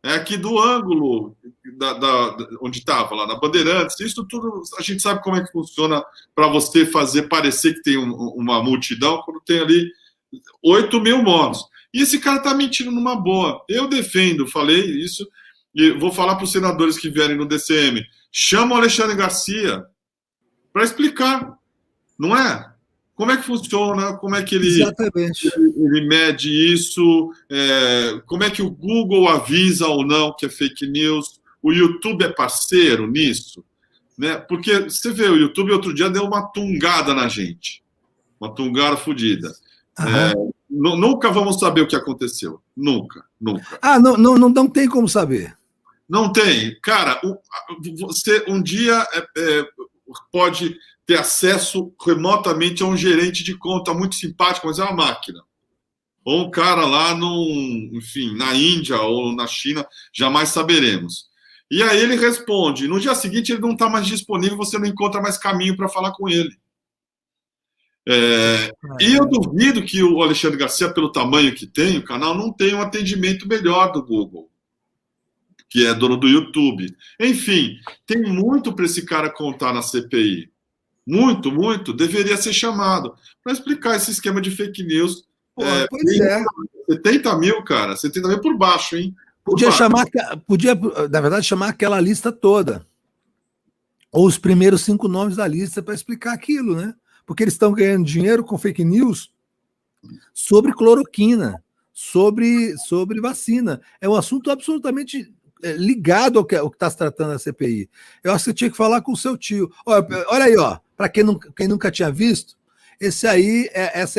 É aqui do ângulo onde estava, lá na Bandeirantes. Isso tudo, a gente sabe como é que funciona para você fazer parecer que tem uma multidão, quando tem ali 8 mil motos. E esse cara está mentindo numa boa. Eu defendo, falei isso, e vou falar para os senadores que vierem no DCM. Chama o Alexandre Garcia para explicar, não é? Como é que funciona, como é que ele mede isso, como é que o Google avisa ou não que é fake news, o YouTube é parceiro nisso, né? Porque você vê, o YouTube outro dia deu uma tungada na gente, uma tungada fodida. Nunca vamos saber o que aconteceu, nunca. Não tem como saber. Não tem. Cara, você um dia pode ter acesso remotamente a um gerente de conta muito simpático, mas é uma máquina. Ou um cara lá na Índia ou na China, jamais saberemos. E aí ele responde. No dia seguinte ele não está mais disponível, você não encontra mais caminho para falar com ele. E eu duvido que o Alexandre Garcia, pelo tamanho que tem, o canal não tenha um atendimento melhor do Google, que é dono do YouTube. Enfim, tem muito para esse cara contar na CPI. Muito, deveria ser chamado para explicar esse esquema de fake news. Pois é. 70 mil, cara, 70 mil por baixo, hein? Podia, na verdade, chamar aquela lista toda. Ou os primeiros 5 nomes da lista para explicar aquilo, né? Porque eles estão ganhando dinheiro com fake news sobre cloroquina, sobre vacina. É um assunto absolutamente ligado ao que está se tratando a CPI. Eu acho que você tinha que falar com o seu tio. Olha aí, ó, para quem nunca tinha visto, essa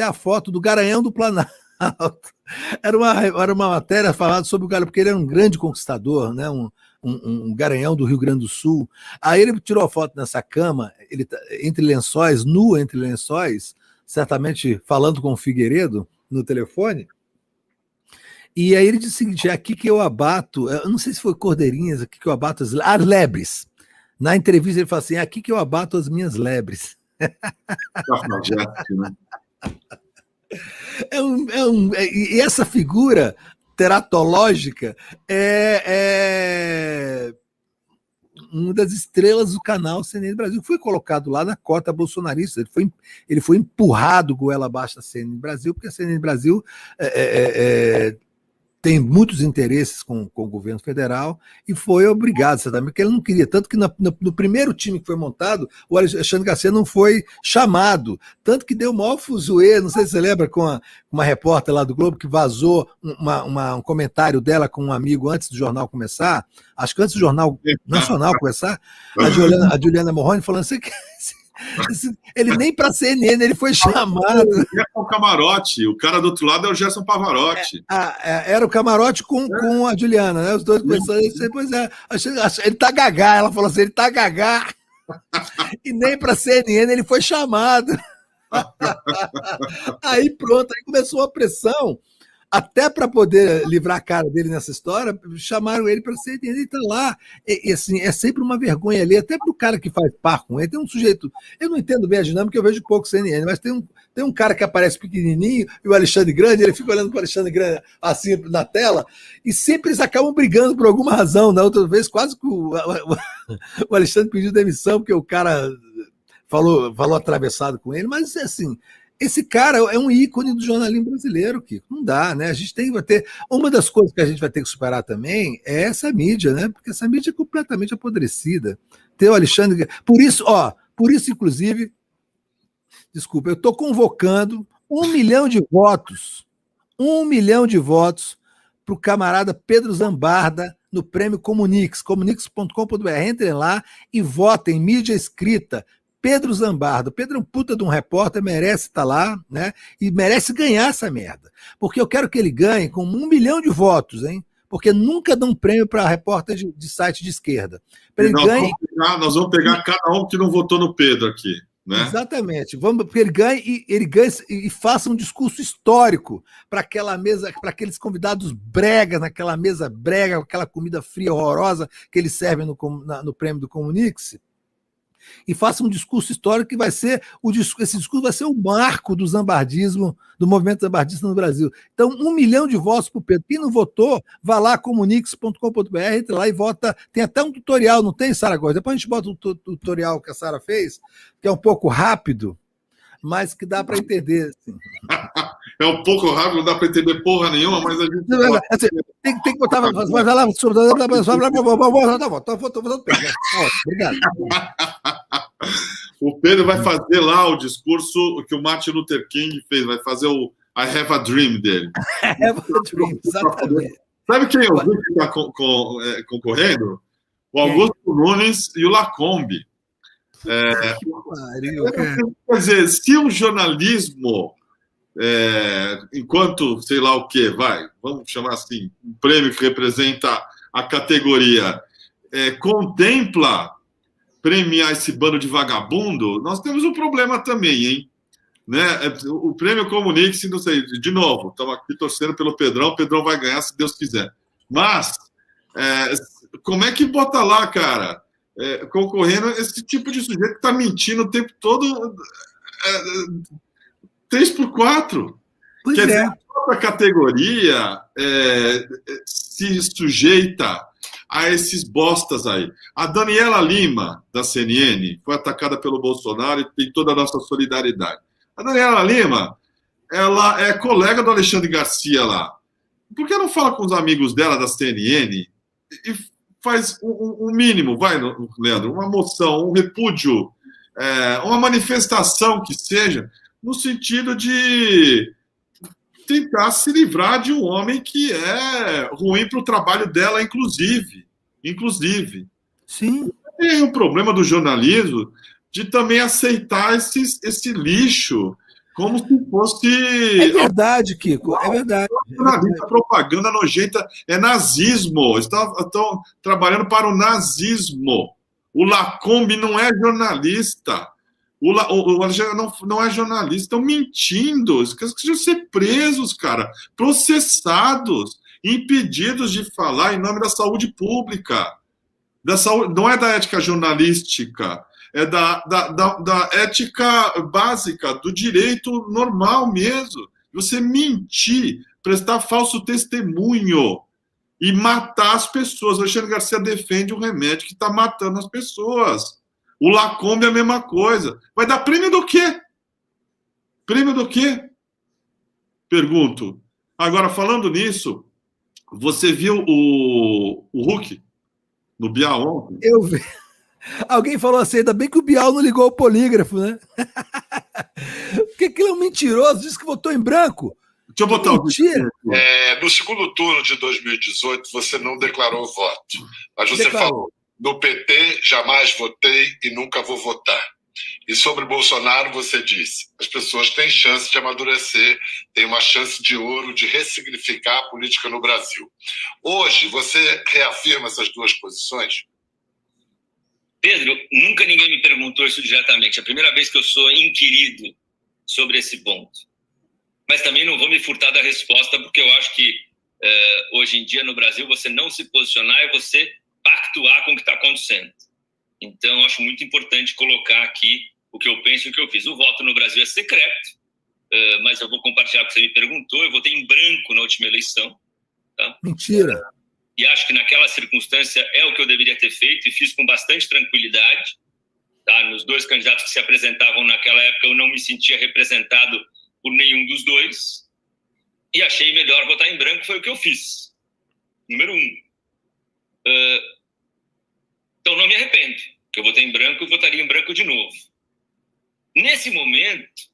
é a foto do Garanhão do Planalto. Era uma matéria falada sobre o Garanhão, porque ele era um grande conquistador, né? Um Garanhão do Rio Grande do Sul. Aí ele tirou a foto nessa cama, ele entre lençóis, nu entre lençóis, certamente falando com o Figueiredo no telefone. E aí ele disse o seguinte: é aqui que eu abato, eu não sei se foi cordeirinhas, aqui que eu abato as lebres. Na entrevista ele fala assim: é aqui que eu abato as minhas lebres. E essa figura teratológica é uma das estrelas do canal CNN Brasil. Foi colocado lá na cota bolsonarista. Ele foi empurrado goela abaixo da CNN Brasil, porque a CNN Brasil tem muitos interesses com o governo federal e foi obrigado, certamente, porque ele não queria. Tanto que no primeiro time que foi montado, o Alexandre Garcia não foi chamado. Tanto que deu o maior fuzuê, não sei se você lembra, com uma repórter lá do Globo que vazou um comentário dela com um amigo antes do jornal começar, acho que antes do Jornal Nacional começar, a Juliana Morrone falando assim, ele nem para CNN ele foi chamado. É o camarote, o cara do outro lado é o Gerson Pavarotti. Era o camarote com a Juliana, né? Os dois pensando, pois ele tá gagá, ela falou assim, ele tá gagá. E nem para CNN ele foi chamado. Aí pronto, aí começou a pressão. Até para poder livrar a cara dele nessa história, chamaram ele para ser ele está lá. E assim, é sempre uma vergonha ali, até para o cara que faz par com ele. Tem um sujeito, eu não entendo bem a dinâmica, eu vejo pouco CNN, mas tem um cara que aparece pequenininho e o Alexandre Grande, ele fica olhando para o Alexandre Grande assim na tela, e sempre eles acabam brigando por alguma razão. Na outra vez, quase que o Alexandre pediu demissão, porque o cara falou atravessado com ele, mas assim. esse cara é um ícone do jornalismo brasileiro, Kiko. Não dá, né? A gente vai ter. Uma das coisas que a gente vai ter que superar também é essa mídia, né? Porque essa mídia é completamente apodrecida. Tem o Alexandre. Por isso, inclusive, desculpa, eu estou convocando 1 milhão de votos. 1 milhão de votos para o camarada Pedro Zambarda no prêmio Comunix, comunix.com.br. Entrem lá e votem, mídia escrita. Pedro Zambarda. Pedro é um puta de um repórter, merece estar lá, né? E merece ganhar essa merda. Porque eu quero que ele ganhe com 1 milhão de votos, hein? Porque nunca dão prêmio para repórter de site de esquerda. Nós vamos pegar cada um que não votou no Pedro aqui. Né? Exatamente. Vamos, porque ele ganhe e faça um discurso histórico para aquela mesa, para aqueles convidados bregas, naquela mesa brega, aquela comida fria horrorosa que eles servem no prêmio do Comunix, e faça um discurso histórico que vai ser esse discurso vai ser o marco do zambardismo, do movimento zambardista no Brasil. Então, 1 milhão de votos para o Pedro. Quem não votou, vá lá, comunix.com.br, entra lá e vota. Tem até um tutorial, não tem, Sara Góes? Depois a gente bota o tutorial que a Sara fez, que é um pouco rápido, mas que dá para entender. Assim. É um pouco rápido, não dá para entender porra nenhuma, mas a gente... Assim, tem que botar... Vai lá... Obrigado. O Pedro vai fazer lá o discurso que o Martin Luther King fez, vai fazer o I Have a Dream dele. I Have a Dream, exatamente. Sabe quem eu vi que está concorrendo? O Augusto Nunes e o Lacombe. Quer dizer, se o jornalismo, enquanto, sei lá o quê, vamos chamar assim, um prêmio que representa a categoria, contempla premiar esse bando de vagabundo, nós temos um problema também, hein? Né? O prêmio Comunix, não sei, de novo, estamos aqui torcendo pelo Pedrão, o Pedrão vai ganhar se Deus quiser. Mas, como é que bota lá, cara, concorrendo esse tipo de sujeito que está mentindo o tempo todo 3x4? Quer dizer, a própria categoria se sujeita a esses bostas aí. A Daniela Lima, da CNN, foi atacada pelo Bolsonaro e tem toda a nossa solidariedade. A Daniela Lima, ela é colega do Alexandre Garcia lá. Por que não fala com os amigos dela da CNN e faz um mínimo, Leandro, uma moção, um repúdio, uma manifestação que seja, no sentido de tentar se livrar de um homem que é ruim para o trabalho dela, inclusive. Sim. Tem um problema do jornalismo de também aceitar esse lixo como se fosse... É verdade, Kiko, é verdade. A propaganda nojenta é nazismo. Estão trabalhando para o nazismo. O Lacombe não é jornalista. O Alexandre não é jornalista. Estão mentindo. Eles precisam ser presos, cara. Processados. Impedidos de falar em nome da saúde pública. Da saúde, não é da ética jornalística. É da ética básica, do direito normal mesmo. Você mentir, prestar falso testemunho e matar as pessoas. O Alexandre Garcia defende um remédio que está matando as pessoas. O Lacombe é a mesma coisa. Vai dar prêmio do quê? Prêmio do quê? Pergunto. Agora, falando nisso, você viu o Hulk no Bial ontem? Eu vi. Alguém falou assim, ainda bem que o Bial não ligou o polígrafo, né? Porque aquilo é um mentiroso, disse que votou em branco. Deixa eu botar mentira. No segundo turno de 2018, você não declarou voto. Mas você falou, no PT jamais votei e nunca vou votar. E sobre Bolsonaro, você disse, as pessoas têm chance de amadurecer, têm uma chance de ouro de ressignificar a política no Brasil. Hoje, você reafirma essas duas posições? Pedro, nunca ninguém me perguntou isso diretamente. É a primeira vez que eu sou inquirido sobre esse ponto. Mas também não vou me furtar da resposta, porque eu acho que hoje em dia no Brasil você não se posicionar é você pactuar com o que está acontecendo. Então, eu acho muito importante colocar aqui o que eu penso e o que eu fiz. O voto no Brasil é secreto, mas eu vou compartilhar o que você me perguntou. Eu votei em branco na última eleição. Tá? Mentira. E acho que naquela circunstância é o que eu deveria ter feito e fiz com bastante tranquilidade. Tá? Nos dois candidatos que se apresentavam naquela época, eu não me sentia representado por nenhum dos dois e achei melhor votar em branco, foi o que eu fiz. Número 1. Então não me arrependo, que eu votei em branco e votaria em branco de novo. Nesse momento,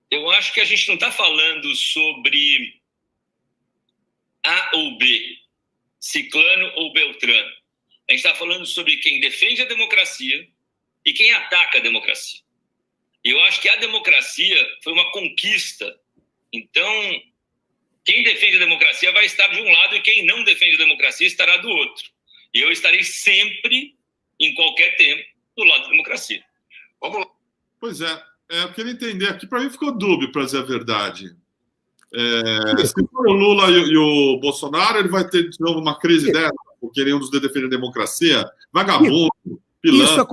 eu acho que a gente não está falando sobre A ou B, ciclano ou beltrano. A gente está falando sobre quem defende a democracia e quem ataca a democracia. E eu acho que a democracia foi uma conquista. Então, quem defende a democracia vai estar de um lado e quem não defende a democracia estará do outro. E eu estarei sempre, em qualquer tempo, do lado da democracia. Vamos lá. Pois é, eu queria entender aqui, para mim ficou dúbio, para dizer a verdade. Se for o Lula e o Bolsonaro, ele vai ter de novo uma crise dessa, porque nenhum dos dois defende a democracia. Vagabundo, pilantra.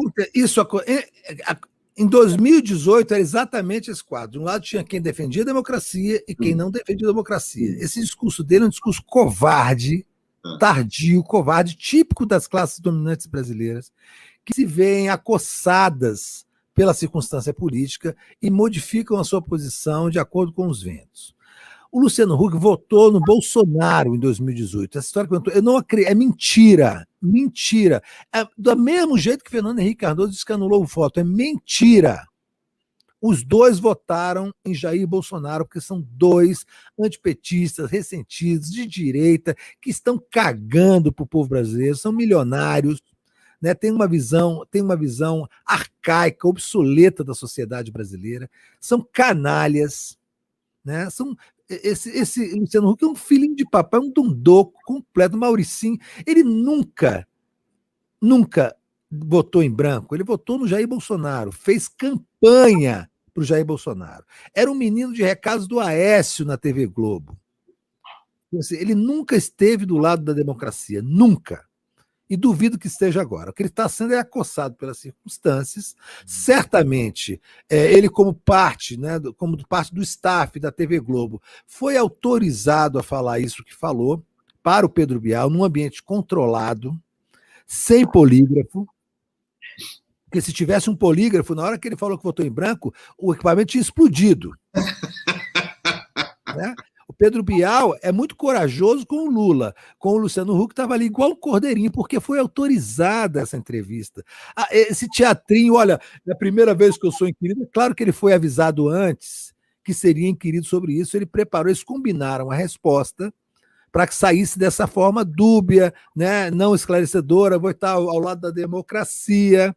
Em 2018 era exatamente esse quadro. De um lado tinha quem defendia a democracia e quem não defendia a democracia. Esse discurso dele é um discurso covarde, tardio, covarde, típico das classes dominantes brasileiras, que se veem acossadas pela circunstância política e modificam a sua posição de acordo com os ventos. O Luciano Huck votou no Bolsonaro em 2018. Essa história que eu não acredito, é mentira. Mentira. É do mesmo jeito que Fernando Henrique Cardoso disse que anulou o voto. É mentira. Os dois votaram em Jair Bolsonaro porque são dois antipetistas, ressentidos, de direita, que estão cagando para o povo brasileiro, são milionários, né? Tem uma visão arcaica, obsoleta da sociedade brasileira, são canalhas, né? Esse Luciano Huck é um filhinho de papai, um dundoco completo, Mauricinho. Ele nunca votou em branco, ele votou no Jair Bolsonaro, fez campanha para o Jair Bolsonaro. Era um menino de recados do Aécio na TV Globo. Ele nunca esteve do lado da democracia, nunca. E duvido que esteja agora. O que ele está sendo é acossado pelas circunstâncias. Certamente, ele como parte do staff da TV Globo, foi autorizado a falar isso que falou para o Pedro Bial, num ambiente controlado, sem polígrafo, porque se tivesse um polígrafo, na hora que ele falou que votou em branco, o equipamento tinha explodido. Né? O Pedro Bial é muito corajoso com o Lula, com o Luciano Huck estava ali igual um cordeirinho, porque foi autorizada essa entrevista. Esse teatrinho, olha, é a primeira vez que eu sou inquirido, é claro que ele foi avisado antes que seria inquirido sobre isso, ele preparou, eles combinaram a resposta para que saísse dessa forma dúbia, né, não esclarecedora, vou estar ao lado da democracia.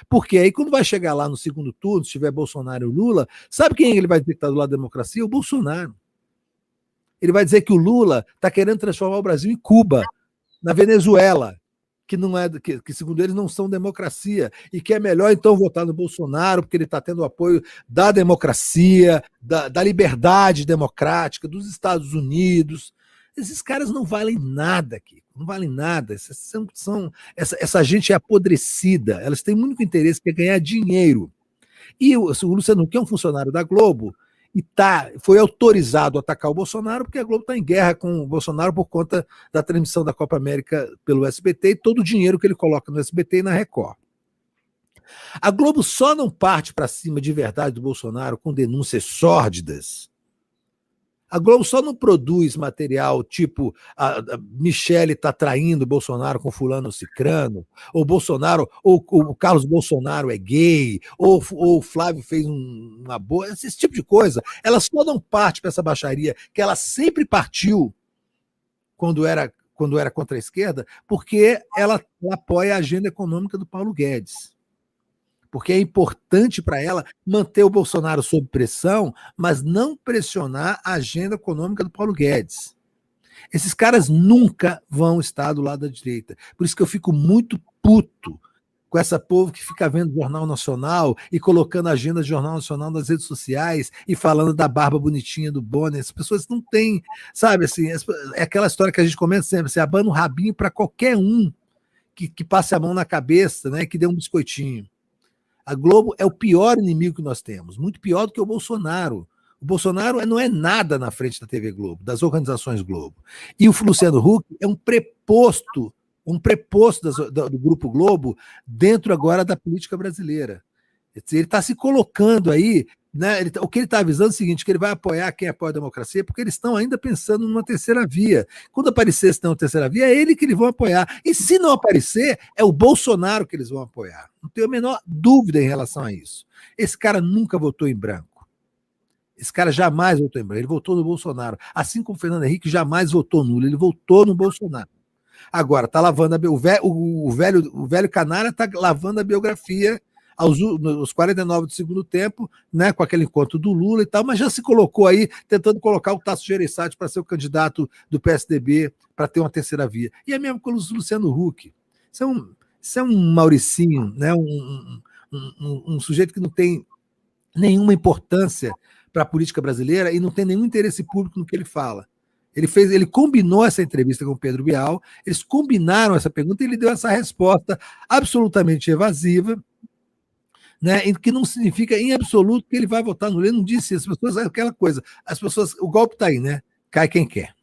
Porque aí, quando vai chegar lá no segundo turno, se tiver Bolsonaro e Lula, sabe quem ele vai dizer que está do lado da democracia? O Bolsonaro. Ele vai dizer que o Lula está querendo transformar o Brasil em Cuba, na Venezuela, que não é, que segundo eles não são democracia, e que é melhor então votar no Bolsonaro, porque ele está tendo o apoio da democracia, da liberdade democrática, dos Estados Unidos. Esses caras não valem nada aqui, não valem nada. Essa gente é apodrecida, elas têm muito interesse que é ganhar dinheiro. E o Luciano Huck é um funcionário da Globo e foi autorizado a atacar o Bolsonaro porque a Globo está em guerra com o Bolsonaro por conta da transmissão da Copa América pelo SBT e todo o dinheiro que ele coloca no SBT e na Record. A Globo só não parte para cima de verdade do Bolsonaro com denúncias sórdidas. A Globo só não produz material tipo a Michele está traindo o Bolsonaro com fulano cicrano, ou Bolsonaro, ou o Carlos Bolsonaro é gay, ou o Flávio fez uma boa, esse tipo de coisa. Ela só não parte para essa baixaria que ela sempre partiu quando era contra a esquerda, porque ela apoia a agenda econômica do Paulo Guedes. Porque é importante para ela manter o Bolsonaro sob pressão, mas não pressionar a agenda econômica do Paulo Guedes. Esses caras nunca vão estar do lado da direita. Por isso que eu fico muito puto com essa povo que fica vendo Jornal Nacional e colocando a agenda do Jornal Nacional nas redes sociais e falando da barba bonitinha do Bonner. As pessoas não têm, sabe, assim, é aquela história que a gente comenta sempre, você abana um rabinho para qualquer um que passe a mão na cabeça, né, que dê um biscoitinho. A Globo é o pior inimigo que nós temos, muito pior do que o Bolsonaro. O Bolsonaro não é nada na frente da TV Globo, das organizações Globo. E o Luciano Huck é um preposto do Grupo Globo dentro agora da política brasileira. Ele está se colocando aí né, o que ele está avisando é o seguinte, que ele vai apoiar quem apoia a democracia, porque eles estão ainda pensando numa terceira via. Quando aparecer esse não terceira via, é ele que eles vão apoiar. E se não aparecer, é o Bolsonaro que eles vão apoiar. Não tenho a menor dúvida em relação a isso. Esse cara nunca votou em branco. Esse cara jamais votou em branco. Ele votou no Bolsonaro. Assim como o Fernando Henrique jamais votou nulo. Ele votou no Bolsonaro. Agora, está lavando o velho canalha está lavando a biografia aos 49 do segundo tempo, né, com aquele encontro do Lula e tal, mas já se colocou aí, tentando colocar o Tasso Gereissati para ser o candidato do PSDB, para ter uma terceira via. E é mesmo com o Luciano Huck. Isso é um Mauricinho, né, um sujeito que não tem nenhuma importância para a política brasileira e não tem nenhum interesse público no que ele fala. Ele combinou essa entrevista com o Pedro Bial, eles combinaram essa pergunta e ele deu essa resposta absolutamente evasiva, né, que não significa em absoluto que ele vai votar no Lula. Ele não disse isso, as pessoas, aquela coisa, o golpe está aí, né? Cai quem quer.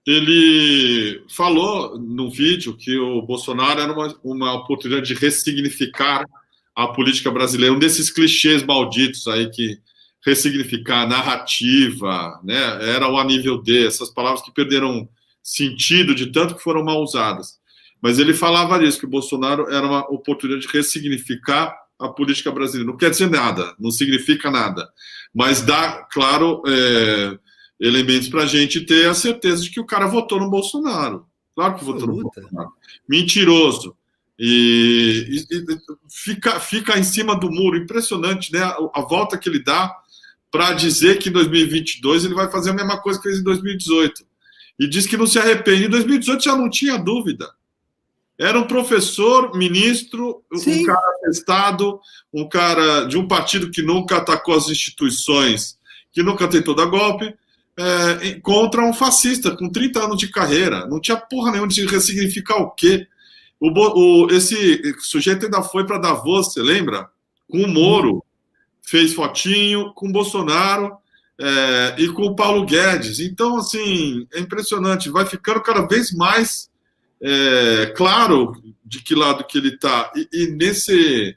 Ele falou no vídeo que o Bolsonaro era uma oportunidade de ressignificar a política brasileira, um desses clichês malditos aí que ressignificar, narrativa, né, era o a nível D, essas palavras que perderam sentido de tanto que foram mal usadas. Mas ele falava disso, que o Bolsonaro era uma oportunidade de ressignificar a política brasileira. Não quer dizer nada, não significa nada, mas dá, claro, elementos para a gente ter a certeza de que o cara votou no Bolsonaro. Claro que votou no Bolsonaro. Mentiroso. E fica em cima do muro. Impressionante, né? A volta que ele dá para dizer que em 2022 ele vai fazer a mesma coisa que fez em 2018. E diz que não se arrepende. Em 2018 já não tinha dúvida. Era um professor, ministro, Sim. Um cara atestado, um cara de um partido que nunca atacou as instituições, que nunca tentou dar golpe, contra um fascista com 30 anos de carreira. Não tinha porra nenhuma de ressignificar o quê? Esse sujeito ainda foi para Davos, você lembra? Com o Moro, fez fotinho com o Bolsonaro e com o Paulo Guedes. Então, assim, é impressionante. Vai ficando cada vez mais claro de que lado que ele está. E nesse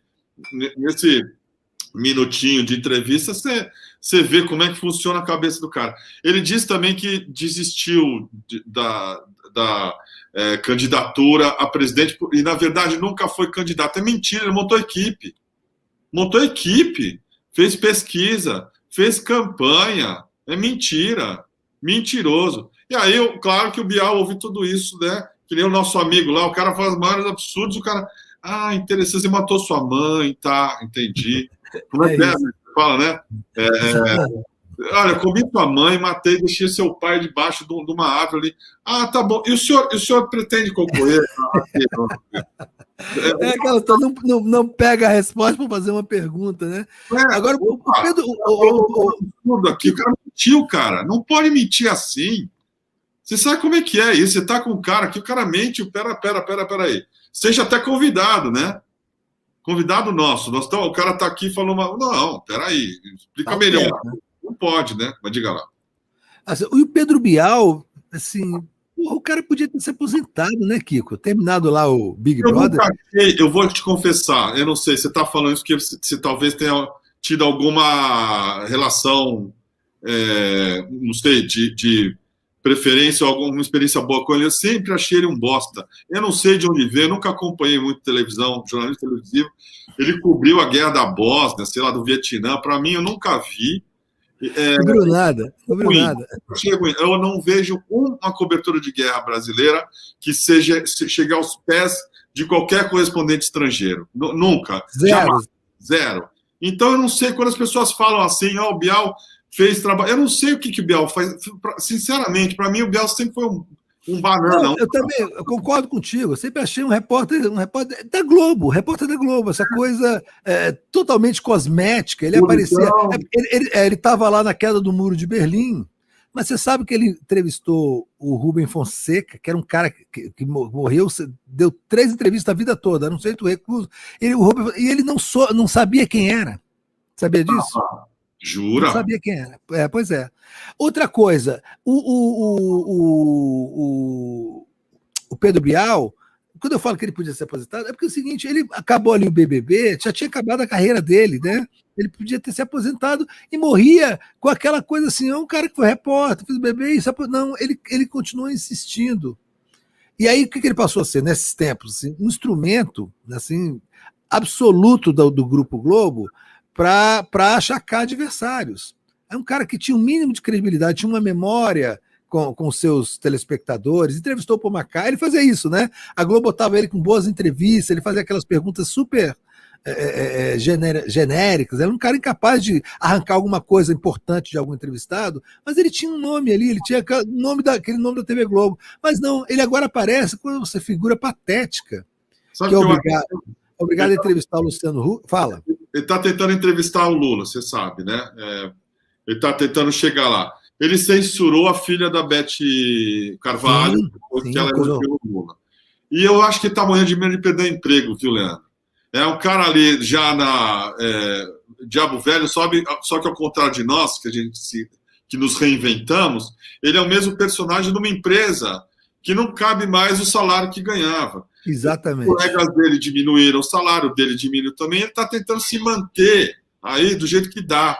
minutinho de entrevista, você vê como é que funciona a cabeça do cara. Ele disse também que desistiu da candidatura a presidente, e na verdade nunca foi candidato. É mentira, ele montou equipe. Fez pesquisa, fez campanha. É mentira, mentiroso. E aí, claro que o Bial ouve tudo isso, né? Que nem o nosso amigo lá, o cara faz os maiores absurdos, o cara, interessante, você matou sua mãe, tá, entendi. Como é que fala, né? Olha, comi tua mãe, matei, deixei seu pai debaixo de uma árvore ali. Tá bom. E o senhor pretende concorrer? Não pega a resposta para fazer uma pergunta, né? Agora, o Pedro. O cara mentiu, cara. Não pode mentir assim. Você sabe como é que é isso? Você tá com um cara aqui, o cara mente. Pera aí. Seja até convidado, né? Convidado nosso. O cara tá aqui e falou não, peraí. Explica melhor. Certo, né? Não pode, né? Mas diga lá. E o Pedro Bial, assim, o cara podia ter se aposentado, né, Kiko? Terminado lá o Big Brother. Eu vou te confessar, eu não sei, você está falando isso porque você talvez tenha tido alguma relação, não sei, de preferência ou alguma experiência boa com ele. Eu sempre achei ele um bosta. Eu não sei de onde veio, nunca acompanhei muito televisão, jornalismo televisivo. Ele cobriu a guerra da Bósnia, sei lá, do Vietnã. Para mim, eu nunca vi. Não viu nada. Eu não vejo uma cobertura de guerra brasileira que chegue aos pés de qualquer correspondente estrangeiro. Nunca. Zero. Então, eu não sei quando as pessoas falam assim, o Bial fez trabalho. Eu não sei o que o Bial faz. Sinceramente, para mim, o Bial sempre foi um banana. Eu também concordo contigo. Eu sempre achei um repórter da Globo, essa coisa totalmente cosmética. Ele aparecia. Ele estava lá na queda do Muro de Berlim, mas você sabe que ele entrevistou o Rubem Fonseca, que era um cara que morreu, deu 3 entrevistas a vida toda, não sei tu recluso. E ele não sabia quem era. Sabia disso? Jura? Não sabia quem era. Pois é. Outra coisa, o Pedro Bial quando eu falo que ele podia ser aposentado, é porque é o seguinte, ele acabou ali o BBB, já tinha acabado a carreira dele, né? Ele podia ter se aposentado e morria com aquela coisa assim, é um cara que foi repórter, fez o BBB, não, ele continuou insistindo. E aí, o que ele passou a ser, nesses tempos? Assim, um instrumento assim, absoluto do Grupo Globo para achacar adversários. É um cara que tinha um mínimo de credibilidade, tinha uma memória com seus telespectadores, entrevistou o Paul McCartney, ele fazia isso, né? A Globo botava ele com boas entrevistas, ele fazia aquelas perguntas super genéricas, era um cara incapaz de arrancar alguma coisa importante de algum entrevistado, mas ele tinha um nome ali, ele tinha aquele nome da TV Globo, mas não, ele agora aparece com essa figura patética, que é obrigado a entrevistar o Luciano Huck. Fala. Ele está tentando entrevistar o Lula, você sabe, né? Ele está tentando chegar lá. Ele censurou a filha da Beth Carvalho, porque ela elogiou o Lula. E eu acho que ele está morrendo de medo de perder emprego, viu, Leandro? É um cara ali já na Diabo Velho, só que ao contrário de nós, que nos reinventamos, ele é o mesmo personagem de uma empresa que não cabe mais o salário que ganhava. Exatamente. Os colegas dele diminuíram o salário, dele diminuiu também, ele está tentando se manter aí do jeito que dá.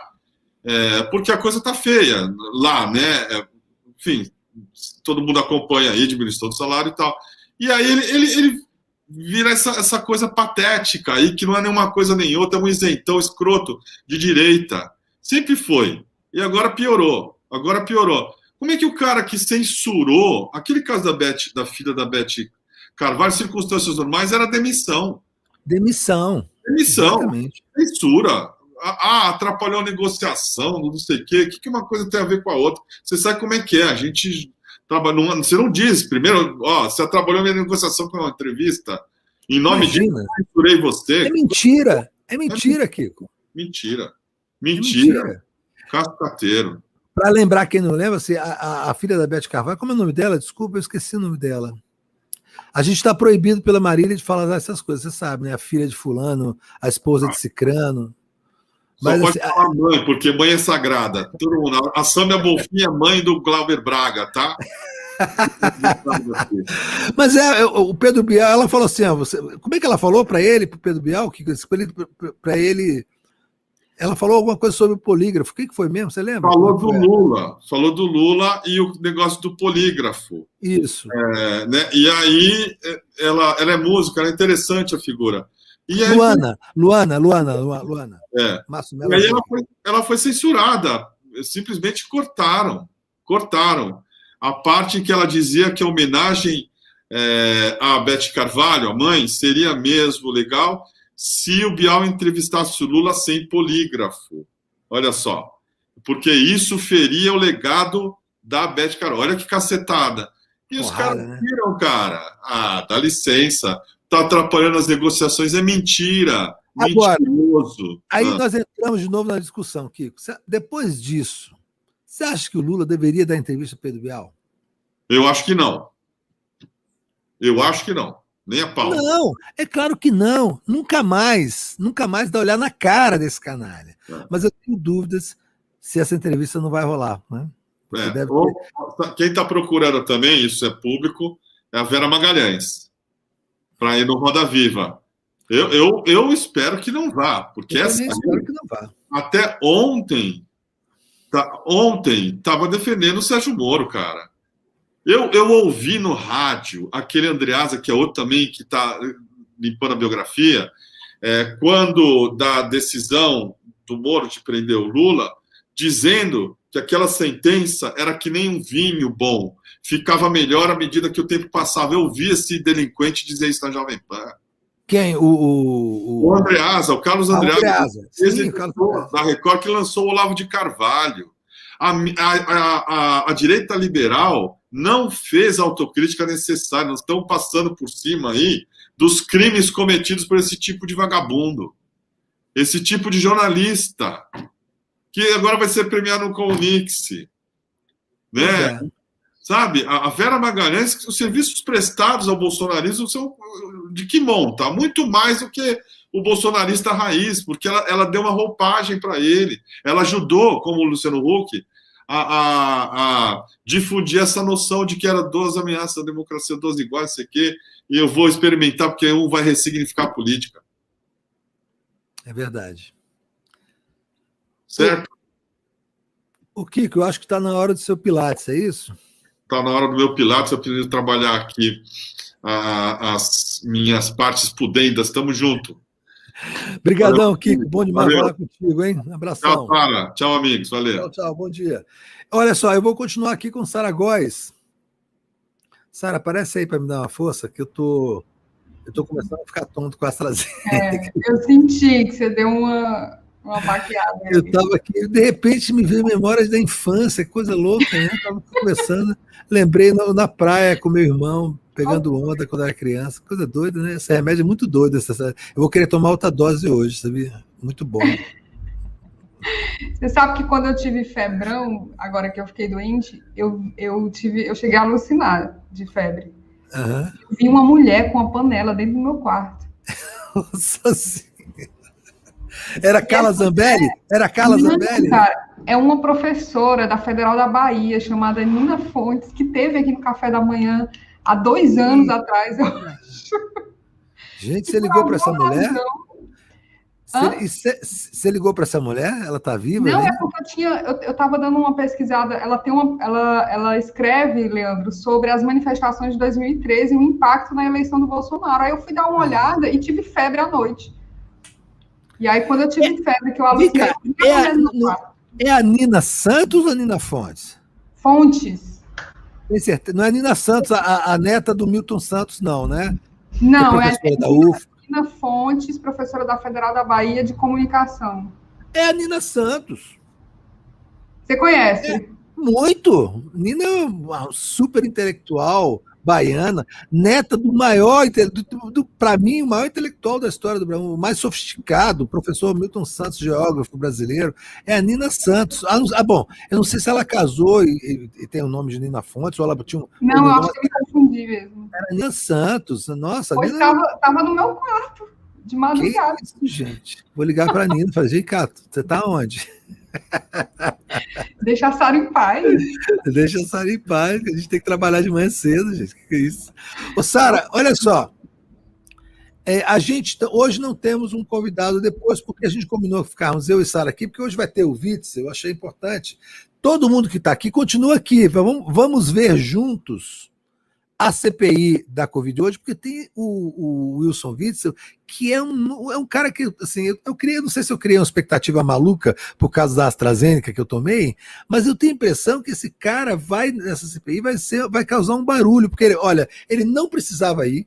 Porque a coisa está feia lá, né? Enfim, todo mundo acompanha aí, diminuição do salário e tal. E aí ele vira essa coisa patética aí, que não é nenhuma coisa nem outra, é um isentão escroto de direita. Sempre foi. E agora piorou. Como é que o cara que censurou, aquele caso da filha da Beth Carvalho, circunstâncias normais, era demissão. Exatamente. Censura. Atrapalhou a negociação, não sei o quê. O que uma coisa tem a ver com a outra? Você sabe como é que é. A gente trabalha. Você não diz. Primeiro, você atrapalhou a minha negociação com uma entrevista. Em nome disso, eu censurei você. É mentira, Kiko. Mentira. Cascateiro. Para lembrar quem não lembra, assim, a filha da Beth Carvalho, como é o nome dela? Desculpa, eu esqueci o nome dela. A gente está proibido pela Marília de falar essas coisas, você sabe, né? A filha de fulano, a esposa de cicrano. Só pode falar mãe, porque mãe é sagrada. Todo mundo. A Sâmia Bonfim é mãe do Glauber Braga, tá? Mas o Pedro Bial, ela falou assim, como é que ela falou para ele, para o Pedro Bial, para ele, ela falou alguma coisa sobre o polígrafo. O que foi mesmo? Você lembra? Falou do Lula e o negócio do polígrafo. Isso. Né? E aí ela é música, ela é interessante a figura. E aí, Luana. E aí ela foi censurada. Simplesmente cortaram. A parte em que ela dizia que a homenagem à Beth Carvalho, a mãe, seria mesmo legal se o Bial entrevistasse o Lula sem polígrafo. Olha só. Porque isso feria o legado da Beth Carvalho. Olha que cacetada. E os caras viram, cara. Dá licença. Está atrapalhando as negociações, é mentira. Agora, mentiroso. Aí nós entramos de novo na discussão, Kiko. Depois disso, você acha que o Lula deveria dar entrevista para Pedro Bial? Eu acho que não. Nem a pau. Não, é claro que não. Nunca mais dá olhar na cara desse canalha. Mas eu tenho dúvidas se essa entrevista não vai rolar. Né? Quem está procurando também, isso é público, é a Vera Magalhães. Para ir no Roda Viva. Eu espero que não vá, porque espero que não vá. Até ontem estava defendendo o Sérgio Moro, cara. Eu ouvi no rádio aquele Andreasa, que é outro também que está limpando a biografia, quando da decisão do Moro de prender o Lula, dizendo que aquela sentença era que nem um vinho bom, ficava melhor à medida que o tempo passava. Eu vi esse delinquente dizer isso na Jovem Pan. Quem? O Andreasa, o Carlos Andreasa. Sim, o Carlos da Record, que lançou o Olavo de Carvalho. A direita liberal não fez a autocrítica necessária. Nós estamos passando por cima aí dos crimes cometidos por esse tipo de vagabundo. Esse tipo de jornalista, que agora vai ser premiado com o Nix. Né? Sabe, a Vera Magalhães, os serviços prestados ao bolsonarismo são de que monta? Muito mais do que o bolsonarista raiz, porque ela deu uma roupagem para ele. Ela ajudou, como o Luciano Huck, a difundir essa noção de que era 12 ameaças à democracia, 12 iguais, sei que, e eu vou experimentar porque um vai ressignificar a política. É verdade. Certo? O Kiko, eu acho que está na hora do seu Pilates, é isso? Está na hora do meu Pilates, eu preciso trabalhar aqui as minhas partes pudendas. Estamos juntos. Obrigadão, Kiko. Bom demais falar contigo, hein? Um abração. Tchau, Sara. Tchau, amigos. Valeu. Tchau, tchau. Bom dia. Olha só, eu vou continuar aqui com Sara Góes. Sara, aparece aí para me dar uma força, que eu tô começando a ficar tonto com a AstraZeneca. Eu senti que você deu uma baqueada. Eu estava aqui, de repente me veio memórias da infância, coisa louca, né? Estava começando, lembrei na praia com meu irmão, pegando onda quando era criança, coisa doida, né? Esse remédio é muito doido. Eu vou querer tomar outra dose hoje, sabia? Muito bom. Você sabe que quando eu tive febrão, agora que eu fiquei doente, eu cheguei a alucinar de febre. Uhum. Eu vi uma mulher com uma panela dentro do meu quarto. Nossa Senhora. Era Carla Zambelli? Era Carla Zambelli? Cara, é uma professora da Federal da Bahia, chamada Nina Fontes, que teve aqui no Café da Manhã há 2 anos atrás, eu acho. Gente, você ligou para essa mulher? Você ligou para essa mulher? Ela está viva? Não, é porque eu estava dando uma pesquisada. Ela escreve, Leandro, sobre as manifestações de 2013 e o impacto na eleição do Bolsonaro. Aí eu fui dar uma olhada e tive febre à noite. E aí, quando eu tive febre, que eu alucinei... É a Nina Santos ou a Nina Fontes? Fontes. Tem certeza? Não é a Nina Santos, a neta do Milton Santos, não, né? Não, é a da UF. Nina Fontes, professora da Federal da Bahia de Comunicação. É a Nina Santos. Você conhece? Muito. Nina é uma super intelectual baiana, neta do maior, para mim, o maior intelectual da história do Brasil, o mais sofisticado, o professor Milton Santos, geógrafo brasileiro, é a Nina Santos. Bom, eu não sei se ela casou e tem o nome de Nina Fontes, ou ela tinha Não, eu acho que me confundi mesmo. Era Nina Santos, nossa. Pois estava no meu quarto, de madrugada. Que isso, gente? Vou ligar para a Nina e falar, Cato, você está onde? Deixa a Sara em paz. Deixa a Sara em paz, que a gente tem que trabalhar de manhã cedo, gente. Que é isso? Ô, Sara, olha só. A gente hoje não temos um convidado depois, porque a gente combinou ficarmos eu e Sara aqui, porque hoje vai ter o Witzel, eu achei importante. Todo mundo que está aqui continua aqui. Vamos ver juntos a CPI da Covid hoje, porque tem o Wilson Witzel, que é um cara que, assim, eu não sei se eu criei uma expectativa maluca por causa da AstraZeneca que eu tomei, mas eu tenho a impressão que esse cara nessa CPI vai causar um barulho, porque, olha, ele não precisava ir,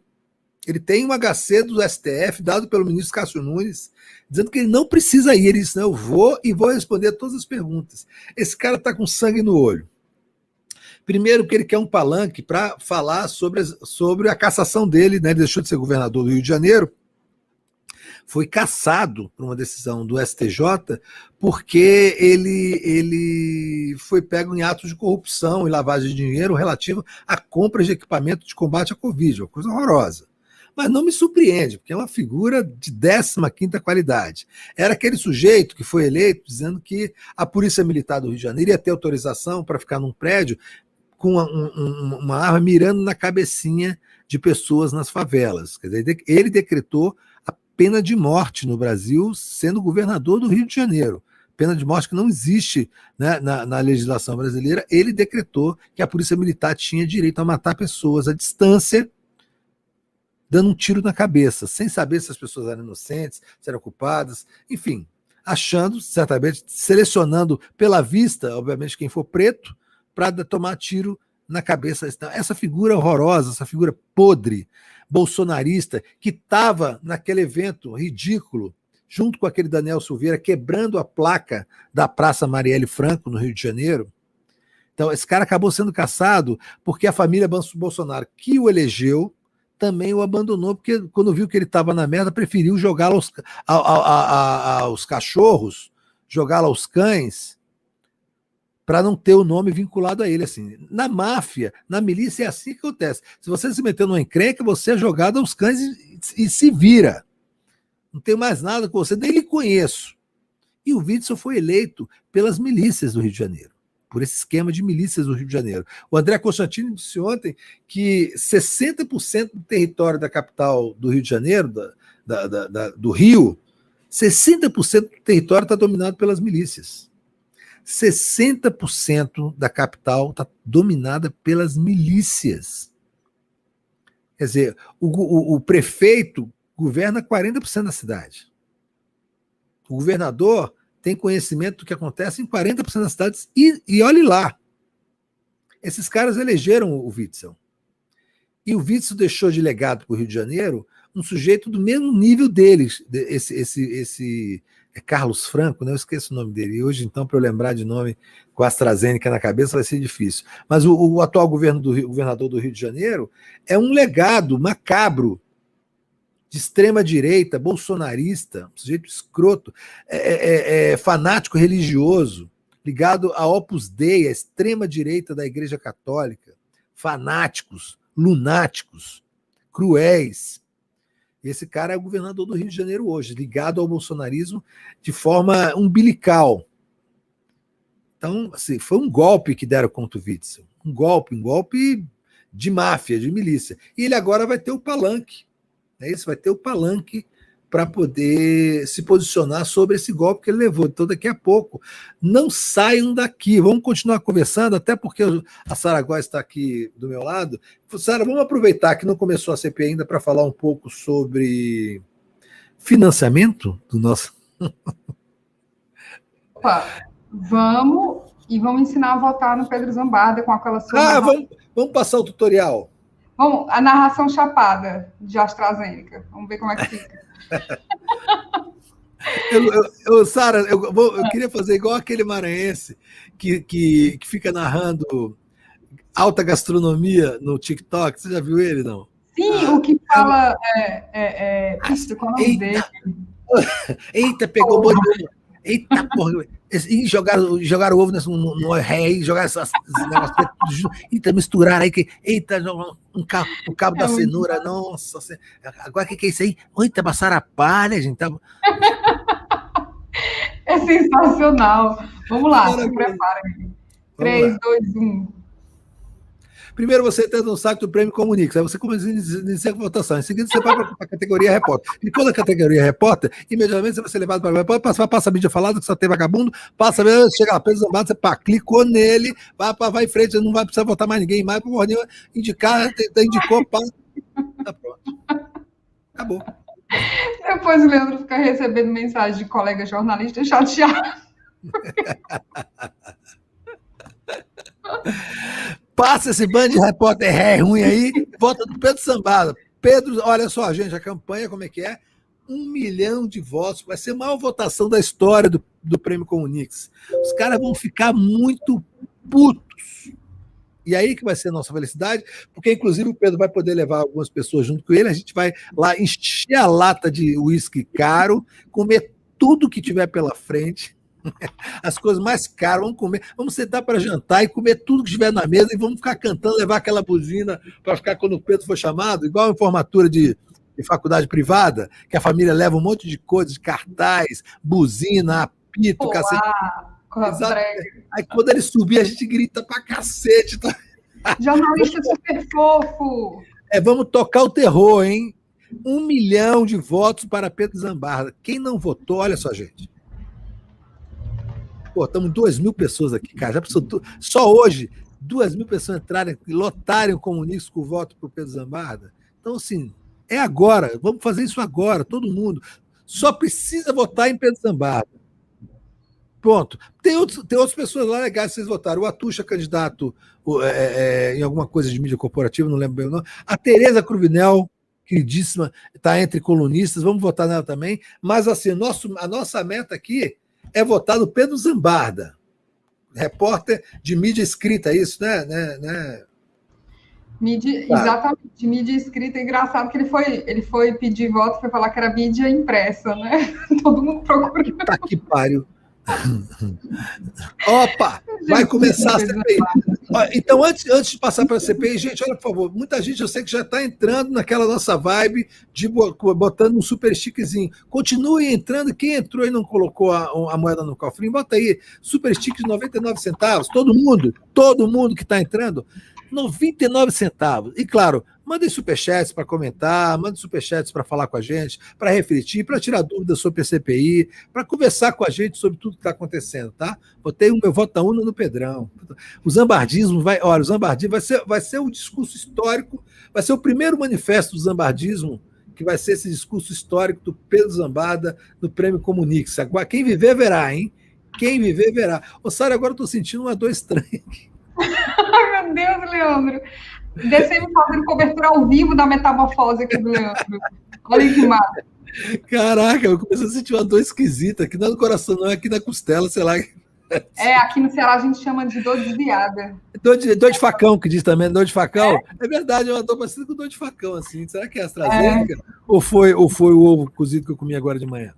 ele tem um HC do STF dado pelo ministro Cássio Nunes, dizendo que ele não precisa ir, ele disse, não, eu vou responder todas as perguntas. Esse cara está com sangue no olho. Primeiro, porque ele quer um palanque para falar sobre a cassação dele, né? Ele deixou de ser governador do Rio de Janeiro, foi cassado por uma decisão do STJ, porque ele foi pego em atos de corrupção e lavagem de dinheiro relativo à compra de equipamento de combate à Covid, uma coisa horrorosa. Mas não me surpreende, porque é uma figura de 15ª qualidade. Era aquele sujeito que foi eleito dizendo que a Polícia Militar do Rio de Janeiro ia ter autorização para ficar num prédio com uma arma mirando na cabecinha de pessoas nas favelas. Quer dizer, ele decretou a pena de morte no Brasil, sendo governador do Rio de Janeiro. Pena de morte que não existe, né, na legislação brasileira. Ele decretou que a Polícia Militar tinha direito a matar pessoas à distância, dando um tiro na cabeça, sem saber se as pessoas eram inocentes, se eram culpadas, enfim, achando, certamente, selecionando pela vista, obviamente, quem for preto, para tomar tiro na cabeça. Essa figura horrorosa, essa figura podre, bolsonarista, que estava naquele evento ridículo, junto com aquele Daniel Silveira, quebrando a placa da Praça Marielle Franco, no Rio de Janeiro. Então, esse cara acabou sendo cassado porque a família Bolsonaro, que o elegeu, também o abandonou, porque quando viu que ele estava na merda, preferiu jogá-lo aos cachorros, jogá-lo aos cães, para não ter o nome vinculado a ele. Assim, na máfia, na milícia, é assim que acontece. Se você se meter numa encrenca, você é jogado aos cães e se vira. Não tem mais nada com você, nem lhe conheço. E o Witzel foi eleito pelas milícias do Rio de Janeiro. por esse esquema de milícias do Rio de Janeiro. O André Constantino disse ontem que 60% do território da capital do Rio de Janeiro, do Rio, 60% do território está dominado pelas milícias. 60% da capital está dominada pelas milícias. Quer dizer, o prefeito governa 40% da cidade. O governador tem conhecimento do que acontece em 40% das cidades e olhe lá. Esses caras elegeram o Witzel. E o Witzel deixou de legado para o Rio de Janeiro um sujeito do mesmo nível deles, esse Carlos Franco, né? Eu esqueço o nome dele. E hoje, então, para eu lembrar de nome com a AstraZeneca na cabeça, vai ser difícil. Mas o atual governador do Rio de Janeiro é um legado macabro de extrema-direita, bolsonarista, um sujeito escroto, fanático religioso, ligado à Opus Dei, à extrema-direita da Igreja Católica, fanáticos, lunáticos, cruéis. Esse cara é o governador do Rio de Janeiro hoje, ligado ao bolsonarismo de forma umbilical. Então, assim, foi um golpe que deram contra o Witzel. Um golpe de máfia, de milícia. E ele agora vai ter o palanque. Isso vai ter o palanque para poder se posicionar sobre esse golpe que ele levou. Então, daqui a pouco, não saiam daqui. Vamos continuar conversando, até porque a Sara Góes está aqui do meu lado. Sara, vamos aproveitar que não começou a CPI ainda para falar um pouco sobre financiamento do nosso... Opa, vamos ensinar a votar no Pedro Zambarda com aquela sua... Vamos passar o tutorial. Vamos, a narração chapada de AstraZeneca. Vamos ver como é que fica. Sara, eu queria fazer igual aquele maranhense que fica narrando alta gastronomia no TikTok. Você já viu ele, não? Sim, o que fala qual é o nome dele? Eita, pegou o boi. Eita, porra. E jogaram o ovo no ré aí, jogaram esses negócios. Eita, misturaram aí. Eita, um cabo da cenoura. Nossa. Agora o que é isso aí? Eita, passaram a palha, gente. É sensacional. Vamos lá, se preparem. 3, 2, 1. Primeiro você tenta um saco do Prêmio Comunix, aí você começa a iniciar a votação. Em seguida você vai para a categoria repórter. E quando a categoria repórter, imediatamente você vai ser levado para a repórter, passa a mídia falada, que só tem vagabundo, chega lá, Pedro Zambarda, você clicou nele, vai em frente, não vai precisar votar mais ninguém, mais para o Gordinho indicar, indicou, tá pronto. Acabou. Depois o Leandro fica recebendo mensagem de colega jornalista chateado. Passa esse bando de repórter ruim aí, vota do Pedro Zambarda. Pedro, olha só, gente, a campanha, como é que é? 1 milhão de votos, vai ser a maior votação da história do Prêmio Comunix. Os caras vão ficar muito putos. E aí que vai ser a nossa felicidade, porque inclusive o Pedro vai poder levar algumas pessoas junto com ele, a gente vai lá encher a lata de uísque caro, comer tudo que tiver pela frente, as coisas mais caras, vamos comer, vamos sentar para jantar e comer tudo que estiver na mesa e vamos ficar cantando, levar aquela buzina para ficar quando o Pedro for chamado, igual em formatura de faculdade privada, que a família leva um monte de coisas, de cartaz, buzina, apito, cacete. Aí quando ele subir, a gente grita pra cacete. Tá? Jornalista super fofo. Vamos tocar o terror, hein? 1 milhão de votos para Pedro Zambarda. Quem não votou, olha só, gente. Pô, estamos 2.000 pessoas aqui, cara. Já pensou, só hoje, 2.000 pessoas entrarem e lotarem o Comunix com o voto para o Pedro Zambarda. Então, assim, é agora. Vamos fazer isso agora, todo mundo. Só precisa votar em Pedro Zambarda. Pronto. Tem outras pessoas lá legais que vocês votaram. O Atucha, candidato em alguma coisa de mídia corporativa, não lembro bem o nome. A Tereza Cruvinel, queridíssima, está entre colunistas. Vamos votar nela também. Mas, assim, a nossa meta aqui é votar no Pedro Zambarda, repórter de mídia escrita, é isso, né? Mídia, exatamente, mídia escrita. Engraçado que ele foi pedir voto, foi falar que era mídia impressa, né? Todo mundo procura. Tá que pariu. Opa! Vai começar a CPI. Então, antes de passar para a CPI, gente, olha, por favor, muita gente eu sei que já está entrando naquela nossa vibe de botando um super stickzinho. Continue entrando. Quem entrou e não colocou a moeda no cofrinho, bota aí, super stick de 99 centavos. Todo mundo que está entrando, 99 centavos. E claro, mandem superchats para comentar, mandem superchats para falar com a gente, para refletir, para tirar dúvidas sobre a CPI, para conversar com a gente sobre tudo que está acontecendo, tá? Botei o meu voto a urna no Pedrão. O zambardismo vai ser um discurso histórico, vai ser o primeiro manifesto do zambardismo, que vai ser esse discurso histórico do Pedro Zambada no Prêmio Comunix. Agora, quem viver verá, hein? Quem viver verá. Ô, Sara, agora eu estou sentindo uma dor estranha aqui. Ai, meu Deus, Leandro. Descemos fazendo cobertura ao vivo da metamorfose aqui do Leandro. Olha que massa. Caraca, eu comecei a sentir uma dor esquisita, aqui não é no coração, não, é aqui na costela, sei lá. Aqui no Ceará a gente chama de dor desviada. Dor de facão, que diz também, dor de facão. É verdade, é uma dor parecida com dor de facão, assim. Será que é AstraZeneca? Ou foi o ovo cozido que eu comi agora de manhã?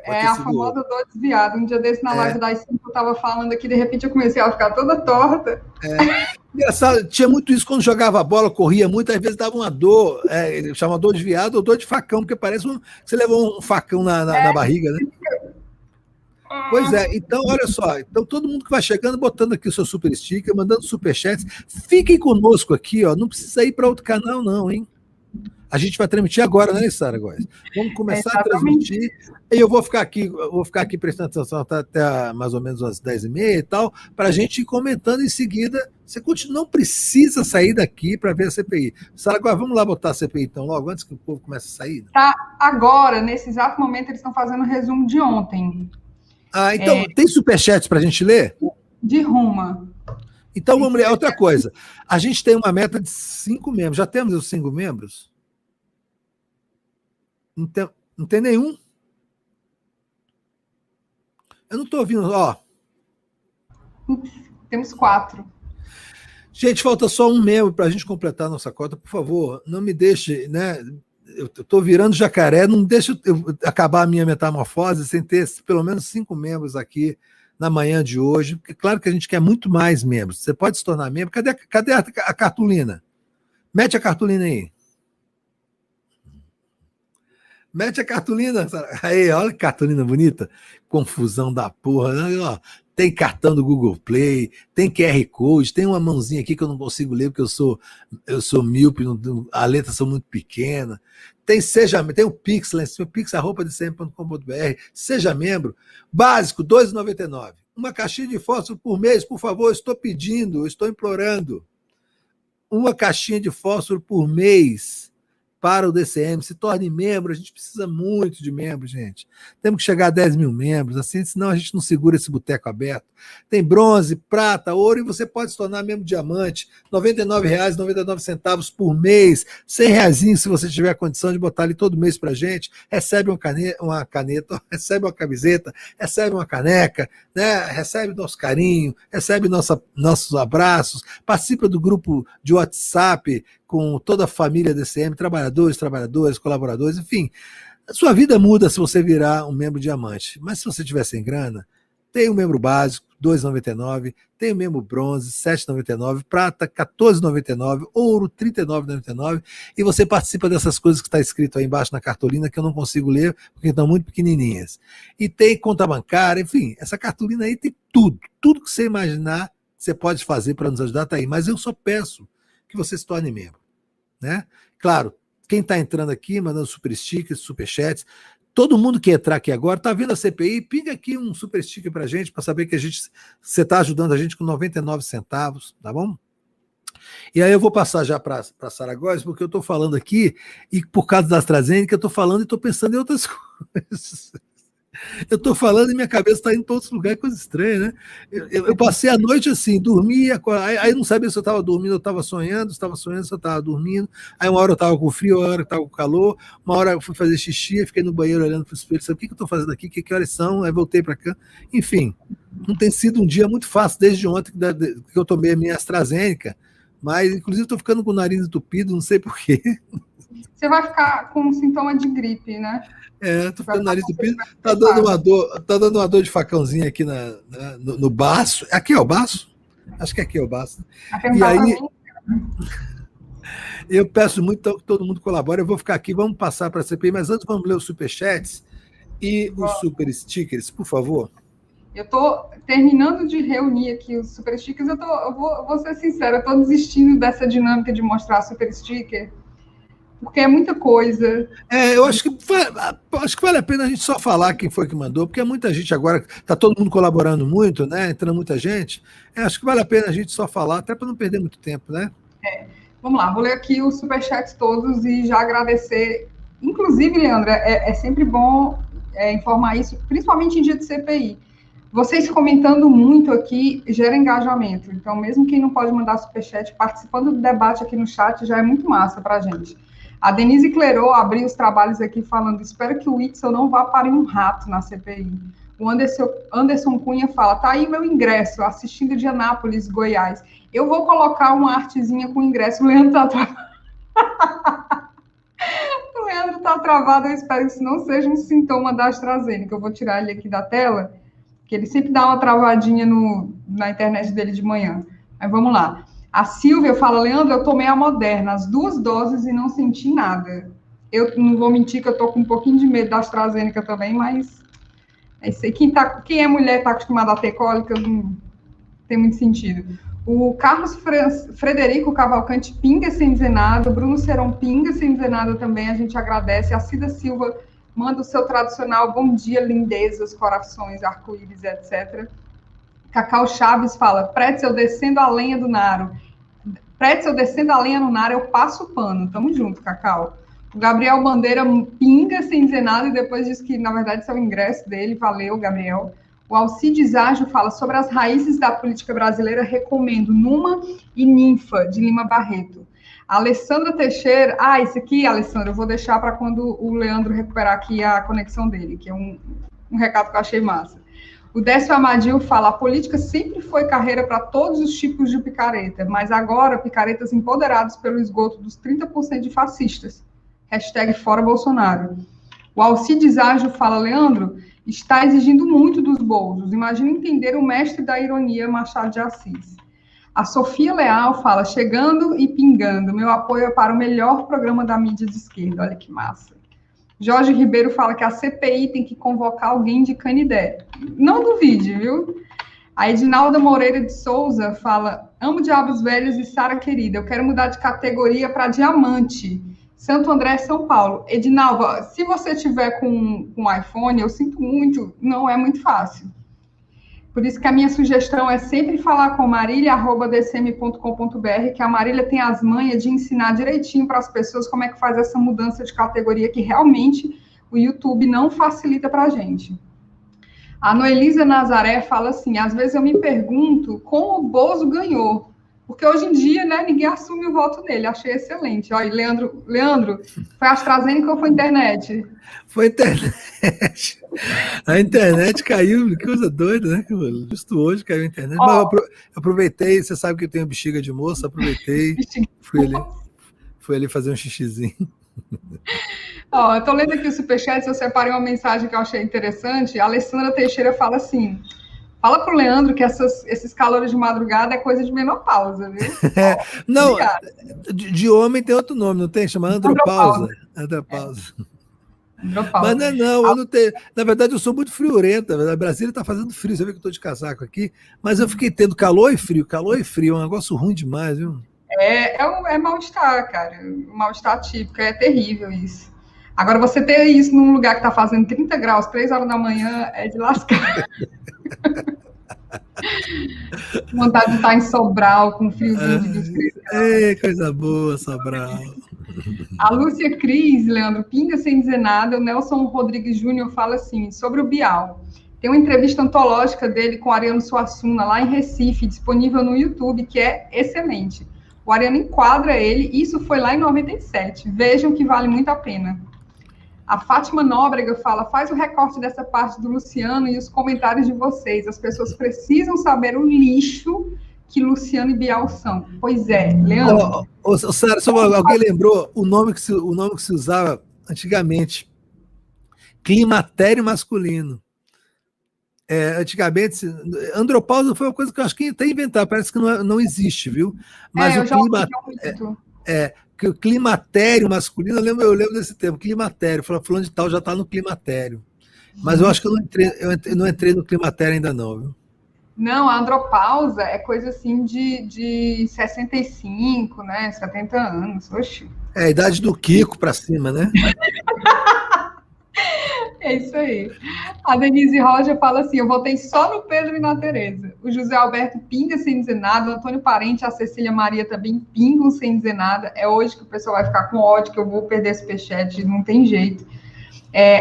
É a famosa dor desviada. Um dia desse na live das 5 eu estava falando aqui, de repente eu comecei a ficar toda torta. Engraçado, tinha muito isso quando jogava bola, corria muito, às vezes dava uma dor, chama dor desviada ou dor de facão, porque parece que você levou um facão na barriga, né? Pois é, então olha só, então todo mundo que vai chegando, botando aqui o seu super sticker, mandando superchats, fiquem conosco aqui, ó, não precisa ir para outro canal não, hein? A gente vai transmitir agora, né, Sara Góes? Vamos começar a transmitir. E eu vou ficar aqui prestando atenção até mais ou menos umas 10h30 e tal, para a gente ir comentando em seguida. Você não precisa sair daqui para ver a CPI. Sara Góes, vamos lá botar a CPI então, logo antes que o povo comece a sair? Tá, agora, nesse exato momento, eles estão fazendo o resumo de ontem. Então, tem superchat para a gente ler? De Ruma. Então, vamos ler. Outra coisa, a gente tem uma meta de 5 membros. Já temos os 5 membros? Não tem nenhum? Eu não estou ouvindo, ó. Temos 4. Gente, falta só um membro para a gente completar a nossa cota. Por favor, não me deixe, né? Eu estou virando jacaré, não deixe eu acabar a minha metamorfose sem ter pelo menos 5 membros aqui na manhã de hoje. Porque claro que a gente quer muito mais membros. Você pode se tornar membro. Cadê a cartolina? Mete a cartolina aí. Mete a cartolina. Aí, olha que cartolina bonita. Confusão da porra. Ó, tem cartão do Google Play, tem QR Code, tem uma mãozinha aqui que eu não consigo ler porque eu sou míope, as letras são muito pequenas. Tem o Pix lá em cima, pix@dcm.com.br. Seja membro. Básico, R$ 2,99. Uma caixinha de fósforo por mês, por favor, estou pedindo, estou implorando. Uma caixinha de fósforo por mês para o DCM, se torne membro, a gente precisa muito de membros, gente. Temos que chegar a 10 mil membros, assim, senão a gente não segura esse boteco aberto. Tem bronze, prata, ouro, e você pode se tornar membro diamante, R$ 99,99 por mês, R$100 se você tiver a condição de botar ali todo mês pra gente, recebe uma caneta, recebe uma camiseta, recebe uma caneca, né? Recebe nosso carinho, recebe nossos abraços, participa do grupo de WhatsApp com toda a família DCM, trabalhadores, colaboradores, enfim. A sua vida muda se você virar um membro diamante. Mas se você tiver sem grana, tem um membro básico, R$ 2,99, tem o membro bronze, R$ 7,99, prata, R$ 14,99, ouro, R$ 39,99, e você participa dessas coisas que está escrito aí embaixo na cartolina, que eu não consigo ler, porque estão muito pequenininhas. E tem conta bancária, enfim, essa cartolina aí tem tudo que você imaginar, você pode fazer para nos ajudar, está aí. Mas eu só peço que você se torne membro, né? Claro, quem está entrando aqui, mandando super stickers, super chats, todo mundo que entrar aqui agora, está vendo a CPI, pinga aqui um super sticker para a gente, para saber que você está ajudando a gente com 99 centavos, tá bom? E aí eu vou passar já para a Sara Góes, porque eu estou falando aqui, e por causa da AstraZeneca, eu estou falando e estou pensando em outras coisas. Eu estou falando e minha cabeça está indo para outros lugares, coisa estranha, né? Eu passei a noite assim, dormia, aí não sabia se eu estava dormindo, eu estava sonhando, se eu estava dormindo, aí uma hora eu estava com frio, uma hora eu estava com calor, uma hora eu fui fazer xixi, fiquei no banheiro olhando para o espelho, sabe o que eu estou fazendo aqui, que horas são, aí voltei para cá, enfim, não tem sido um dia muito fácil desde ontem que eu tomei a minha AstraZeneca, mas inclusive estou ficando com o nariz entupido, não sei porquê. você vai ficar com um sintoma de gripe, né? Tô ficando nariz entupido. Tá dando uma dor de facãozinho aqui no baço. Aqui é o baço? Acho que aqui é o baço. E aí, eu peço muito que todo mundo colabore. Eu vou ficar aqui, vamos passar para a CPI, mas antes vamos ler os superchats e os super stickers, por favor. Eu estou terminando de reunir aqui os super stickers. Eu vou ser sincera, eu estou desistindo dessa dinâmica de mostrar super sticker, porque é muita coisa. Eu acho que vale a pena a gente só falar quem foi que mandou, porque muita gente agora, está todo mundo colaborando muito, né? Entrando muita gente. Acho que vale a pena a gente só falar, até para não perder muito tempo, né? Vamos lá, vou ler aqui os superchats todos e já agradecer. Inclusive, Leandro, é sempre bom informar isso, principalmente em dia de CPI. Vocês comentando muito aqui gera engajamento. Então, mesmo quem não pode mandar superchat, participando do debate aqui no chat já é muito massa para a gente. A Denise Clerô abriu os trabalhos aqui falando: espero que o Whitson não vá parir um rato na CPI. O Anderson Cunha fala: tá aí meu ingresso, assistindo de Anápolis, Goiás. Eu vou colocar uma artezinha com ingresso. O Leandro tá travado. O Leandro tá travado, eu espero que isso não seja um sintoma da AstraZeneca. Eu vou tirar ele aqui da tela, que ele sempre dá uma travadinha na internet dele de manhã. Mas vamos lá. A Silvia fala: Leandro, eu tomei a Moderna, as 2 doses e não senti nada. Eu não vou mentir que eu tô com um pouquinho de medo da AstraZeneca também, mas é isso aí. Quem é mulher está acostumada a ter cólica, não tem muito sentido. O Carlos Frederico Cavalcante pinga sem dizer nada, o Bruno Seron pinga sem dizer nada também, a gente agradece. A Cida Silva manda o seu tradicional bom dia, lindezas, corações, arco-íris, etc. Cacau Chaves fala: Pretzel descendo a lenha do Naro. Pretzel descendo a lenha no Naro, eu passo o pano. Tamo junto, Cacau. O Gabriel Bandeira pinga sem dizer nada e depois diz que, na verdade, isso é o ingresso dele. Valeu, Gabriel. O Alcides Ágio fala: sobre as raízes da política brasileira, recomendo Numa e Ninfa, de Lima Barreto. A Alessandra Teixeira... esse aqui, Alessandra, eu vou deixar para quando o Leandro recuperar aqui a conexão dele, que é um recado que eu achei massa. O Décio Amadil fala: a política sempre foi carreira para todos os tipos de picareta, mas agora picaretas empoderados pelo esgoto dos 30% de fascistas. Hashtag fora Bolsonaro. O Alcides Ágio fala: Leandro, está exigindo muito dos bolsos. Imagina entender o mestre da ironia, Machado de Assis. A Sofia Leal fala: chegando e pingando, meu apoio é para o melhor programa da mídia de esquerda. Olha que massa. Jorge Ribeiro fala que a CPI tem que convocar alguém de Canidé. Não duvide, viu? A Edinalda Moreira de Souza fala: amo Diabos Velhos e Sara Querida, eu quero mudar de categoria para diamante. Santo André, São Paulo. Edinalva, se você tiver com iPhone, eu sinto muito, não é muito fácil. Por isso que a minha sugestão é sempre falar com marília@dcm.com.br, que a Marília tem as manhas de ensinar direitinho para as pessoas como é que faz essa mudança de categoria, que realmente o YouTube não facilita para a gente. A Noelisa Nazaré fala assim: às vezes eu me pergunto como o Bozo ganhou, porque hoje em dia, né, ninguém assume o voto dele. Achei excelente. Olha, Leandro, foi a AstraZeneca ou foi a internet? Foi a internet. A internet caiu, que coisa doida, né? Justo hoje caiu a internet. Mas eu aproveitei, você sabe que eu tenho bexiga de moça, aproveitei, fui ali fazer um xixizinho. Eu tô lendo aqui o superchat, eu separei uma mensagem que eu achei interessante. A Alessandra Teixeira fala assim: fala pro Leandro que esses calores de madrugada é coisa de menopausa, viu? Não, de homem tem outro nome, não tem? Chama andropausa. Andropausa. Mas não, eu não tenho. Na verdade, eu sou muito friorenta. A Brasília está fazendo frio. Você vê que eu estou de casaco aqui, mas eu fiquei tendo calor e frio, é um negócio ruim demais, viu? É mal-estar, cara. Mal-estar típico, é terrível isso. Agora, você ter isso num lugar que está fazendo 30 graus, 3 horas da manhã, é de lascar. Vontade de estar em Sobral, com friozinho de 23 graus. Coisa boa, Sobral. A Lúcia Cris, Leandro, pinga sem dizer nada. O Nelson Rodrigues Júnior fala assim, sobre o Bial. Tem uma entrevista antológica dele com o Ariano Suassuna, lá em Recife, disponível no YouTube, que é excelente. O Ariano enquadra ele, isso foi lá em 97. Vejam que vale muito a pena. A Fátima Nóbrega fala: faz o recorte dessa parte do Luciano e os comentários de vocês. As pessoas precisam saber o lixo que Luciano e Bial são. Pois é, Leandro. Sara, alguém lembrou o nome que se usava antigamente? Climatério masculino. Antigamente, andropausa foi uma coisa que eu acho que até inventaram, parece que não existe, viu? Mas o climatério masculino, eu lembro desse termo, climatério, fulano de tal já está no climatério. Mas eu acho que eu não entrei no climatério ainda não, viu? Não, a andropausa é coisa assim de 65, né? 70 anos. Oxi. É a idade do Kiko para cima, né? É isso aí. A Denise Roger fala assim: eu votei só no Pedro e na Tereza. O José Alberto pinga sem dizer nada. O Antônio Parente, a Cecília Maria também pingam sem dizer nada. É hoje que o pessoal vai ficar com ódio, que eu vou perder esse superchat, não tem jeito.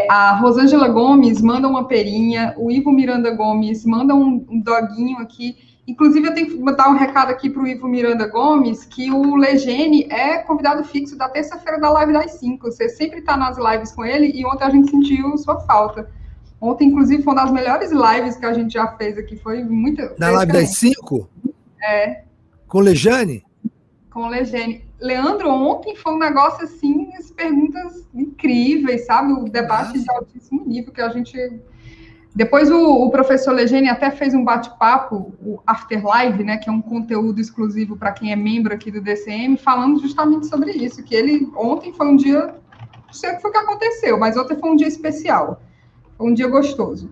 A Rosângela Gomes manda uma perinha, o Ivo Miranda Gomes manda um doguinho aqui. Inclusive, eu tenho que botar um recado aqui para o Ivo Miranda Gomes, que o Legene é convidado fixo da terça-feira da live das 5. Você sempre está nas lives com ele, e ontem a gente sentiu sua falta. Ontem, inclusive, foi uma das melhores lives que a gente já fez aqui. Foi muito... Na live das 5? Com o Legene? Com o Legene. Leandro, ontem foi um negócio assim, as perguntas incríveis, sabe? O debate de altíssimo nível que a gente... Depois o professor Legene até fez um bate-papo, o Afterlive, né, que é um conteúdo exclusivo para quem é membro aqui do DCM, falando justamente sobre isso, que ele ontem foi um dia, não sei o que foi que aconteceu, mas ontem foi um dia especial, foi um dia gostoso.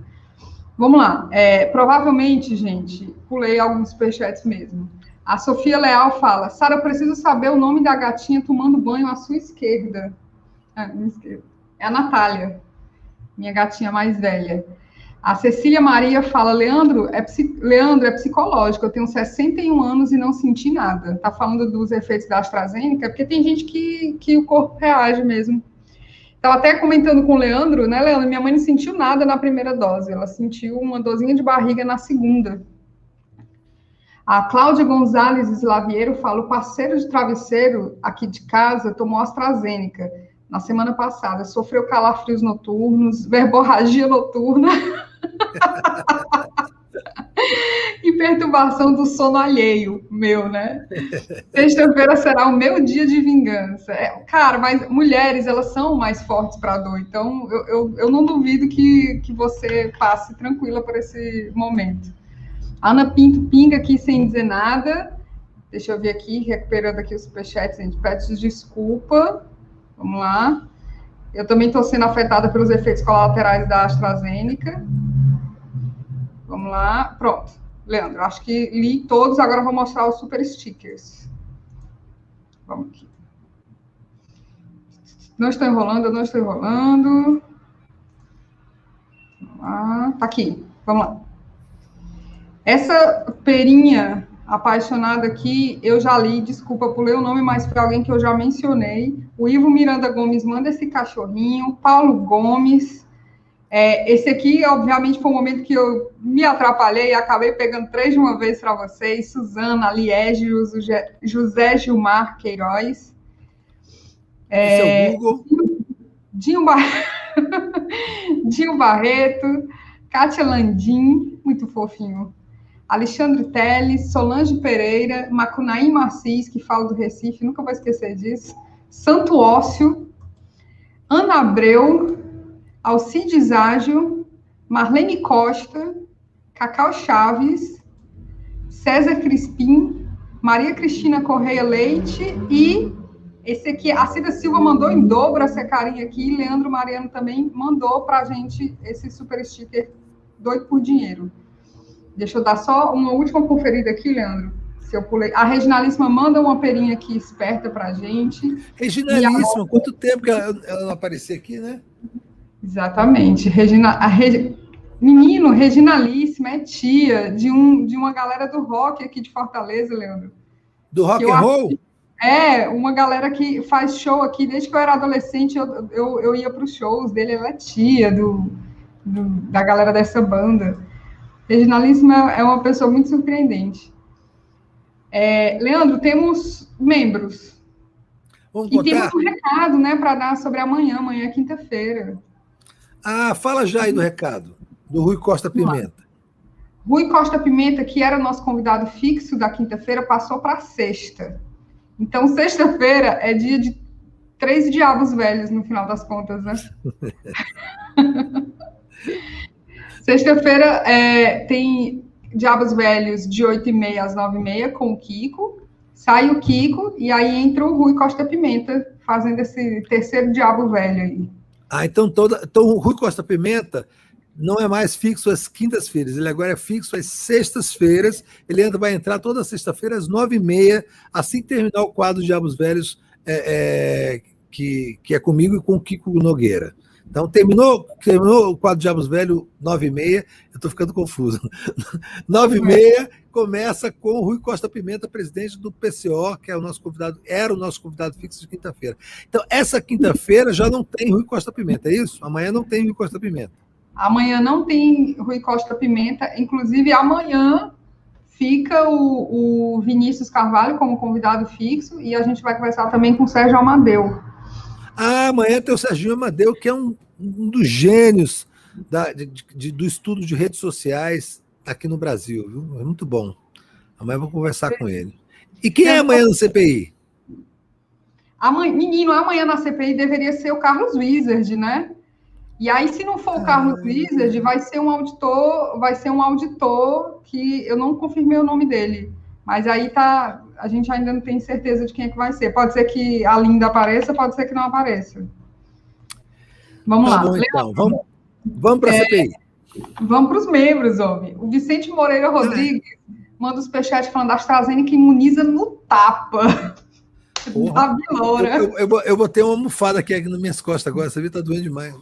Vamos lá, provavelmente, gente, pulei alguns superchats mesmo. A Sofia Leal fala: Sara, eu preciso saber o nome da gatinha tomando banho à sua esquerda. Minha esquerda. É a Natália, minha gatinha mais velha. A Cecília Maria fala: Leandro, é psicológico, eu tenho 61 anos e não senti nada. Está falando dos efeitos da AstraZeneca, porque tem gente que o corpo reage mesmo. Estava até comentando com o Leandro, né, Leandro? Minha mãe não sentiu nada na primeira dose, ela sentiu uma dorzinha de barriga na segunda. A Cláudia Gonzalez Slaviero fala: o parceiro de travesseiro aqui de casa tomou AstraZeneca na semana passada, sofreu calafrios noturnos, verborragia noturna e perturbação do sono alheio, meu, né? Sexta-feira será o meu dia de vingança. Cara, mas mulheres, elas são mais fortes para a dor, então eu não duvido que você passe tranquila por esse momento. Ana Pinto pinga aqui sem dizer nada. Deixa eu ver aqui, recuperando aqui os superchats, gente. Peço desculpa. Vamos lá. Eu também estou sendo afetada pelos efeitos colaterais da AstraZeneca. Vamos lá. Pronto. Leandro, acho que li todos. Agora eu vou mostrar os super stickers. Vamos aqui. Não estou enrolando, eu não estou enrolando. Vamos lá. Tá aqui. Vamos lá. Essa perinha apaixonada aqui, eu já li, desculpa por ler o nome, mas foi alguém que eu já mencionei. O Ivo Miranda Gomes manda esse cachorrinho. Paulo Gomes. Esse aqui, obviamente, foi um momento que eu me atrapalhei e acabei pegando 3 de uma vez para vocês. Suzana Liege, José Gilmar Queiroz. Esse é o Google. Dinho Barreto. Kátia Landim, muito fofinho. Alexandre Teles, Solange Pereira, Macunaí Marcis, que fala do Recife, nunca vou esquecer disso. Santo Ócio, Ana Abreu, Alcides Ágil, Marlene Costa, Cacau Chaves, César Crispim, Maria Cristina Correia Leite e esse aqui, a Cida Silva mandou em dobro essa carinha aqui, Leandro Mariano também mandou para a gente esse super sticker doido por dinheiro. Deixa eu dar só uma última conferida aqui, Leandro. Se eu pulei. A Reginalíssima manda uma perinha aqui esperta pra gente. Reginalíssima, quanto tempo que ela não apareceu aqui, né? Exatamente. Menino, Reginalíssima é tia de uma galera do rock aqui de Fortaleza, Leandro. Do rock and roll? Uma galera que faz show aqui. Desde que eu era adolescente, eu ia para os shows dele. Ela é tia da galera dessa banda. Reginalíssima é uma pessoa muito surpreendente. Leandro, temos membros. Vamos e temos um recado, né, para dar sobre amanhã. Amanhã é quinta-feira. Fala já aí do recado, do Rui Costa Pimenta. Rui Costa Pimenta, que era o nosso convidado fixo da quinta-feira, passou para sexta. Então, sexta-feira é dia de 3 diabos velhos, no final das contas, né? Sexta-feira tem Diabos Velhos de 8h30 às 9h30 com o Kiko. Sai o Kiko e aí entra o Rui Costa Pimenta fazendo esse terceiro Diabo Velho aí. Então o Rui Costa Pimenta não é mais fixo às quintas-feiras, ele agora é fixo às sextas-feiras. Ele vai entrar toda sexta-feira às 9h30, assim que terminar o quadro Diabos Velhos, que é comigo e com o Kiko Nogueira. Então, terminou o quadro Diabos Velho, 9h30, eu estou ficando confuso. 9h30, começa com o Rui Costa Pimenta, presidente do PCO, que é era o nosso convidado fixo de quinta-feira. Então, essa quinta-feira já não tem Rui Costa Pimenta, é isso? Amanhã não tem Rui Costa Pimenta. Amanhã não tem Rui Costa Pimenta, inclusive amanhã fica o Vinícius Carvalho como convidado fixo e a gente vai conversar também com o Sérgio Amadeu. Amanhã tem o Serginho Amadeu, que é um dos gênios do estudo de redes sociais aqui no Brasil, viu? É muito bom. Amanhã eu vou conversar com ele. E quem é amanhã no CPI? Amanhã na CPI deveria ser o Carlos Wizard, né? E aí, se não for o Carlos Wizard, vai ser um auditor que eu não confirmei o nome dele. Mas aí a gente ainda não tem certeza de quem é que vai ser. Pode ser que a Linda apareça, pode ser que não apareça. Vamos lá. Bom, então. Vamos para a CPI. Vamos para os membros, homem. O Vicente Moreira Rodrigues manda um superchat falando da AstraZeneca que imuniza no tapa. Eu botei uma almofada aqui nas minhas costas agora. Essa vida tá doendo demais.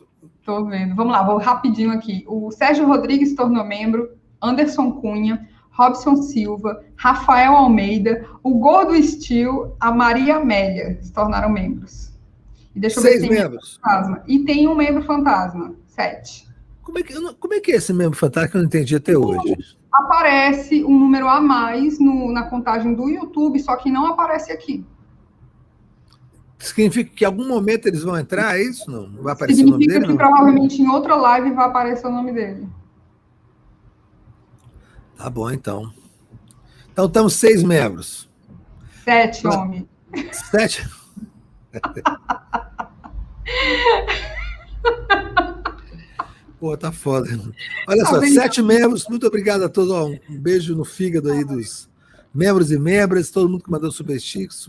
Tô vendo. Vamos lá, vou rapidinho aqui. O Sérgio Rodrigues se tornou membro, Anderson Cunha, Robson Silva, Rafael Almeida, o Gordo Steel, a Maria Amélia se tornaram membros. E deixa eu ver se tem membros. Fantasma. E tem um membro fantasma, 7. Como é que é esse membro fantasma que eu não entendi até hoje? Aparece um número a mais na contagem do YouTube, só que não aparece aqui. Significa que em algum momento eles vão entrar, é isso? Não vai aparecer o nome dele? Significa que provavelmente em outra live vai aparecer o nome dele. Tá bom, então. Então estamos 6 membros. 7, homem. 7? Pô, tá foda. Olha só, 7 membros. Muito obrigado a todos. Um beijo no fígado aí dos membros e membras, todo mundo que mandou superchats.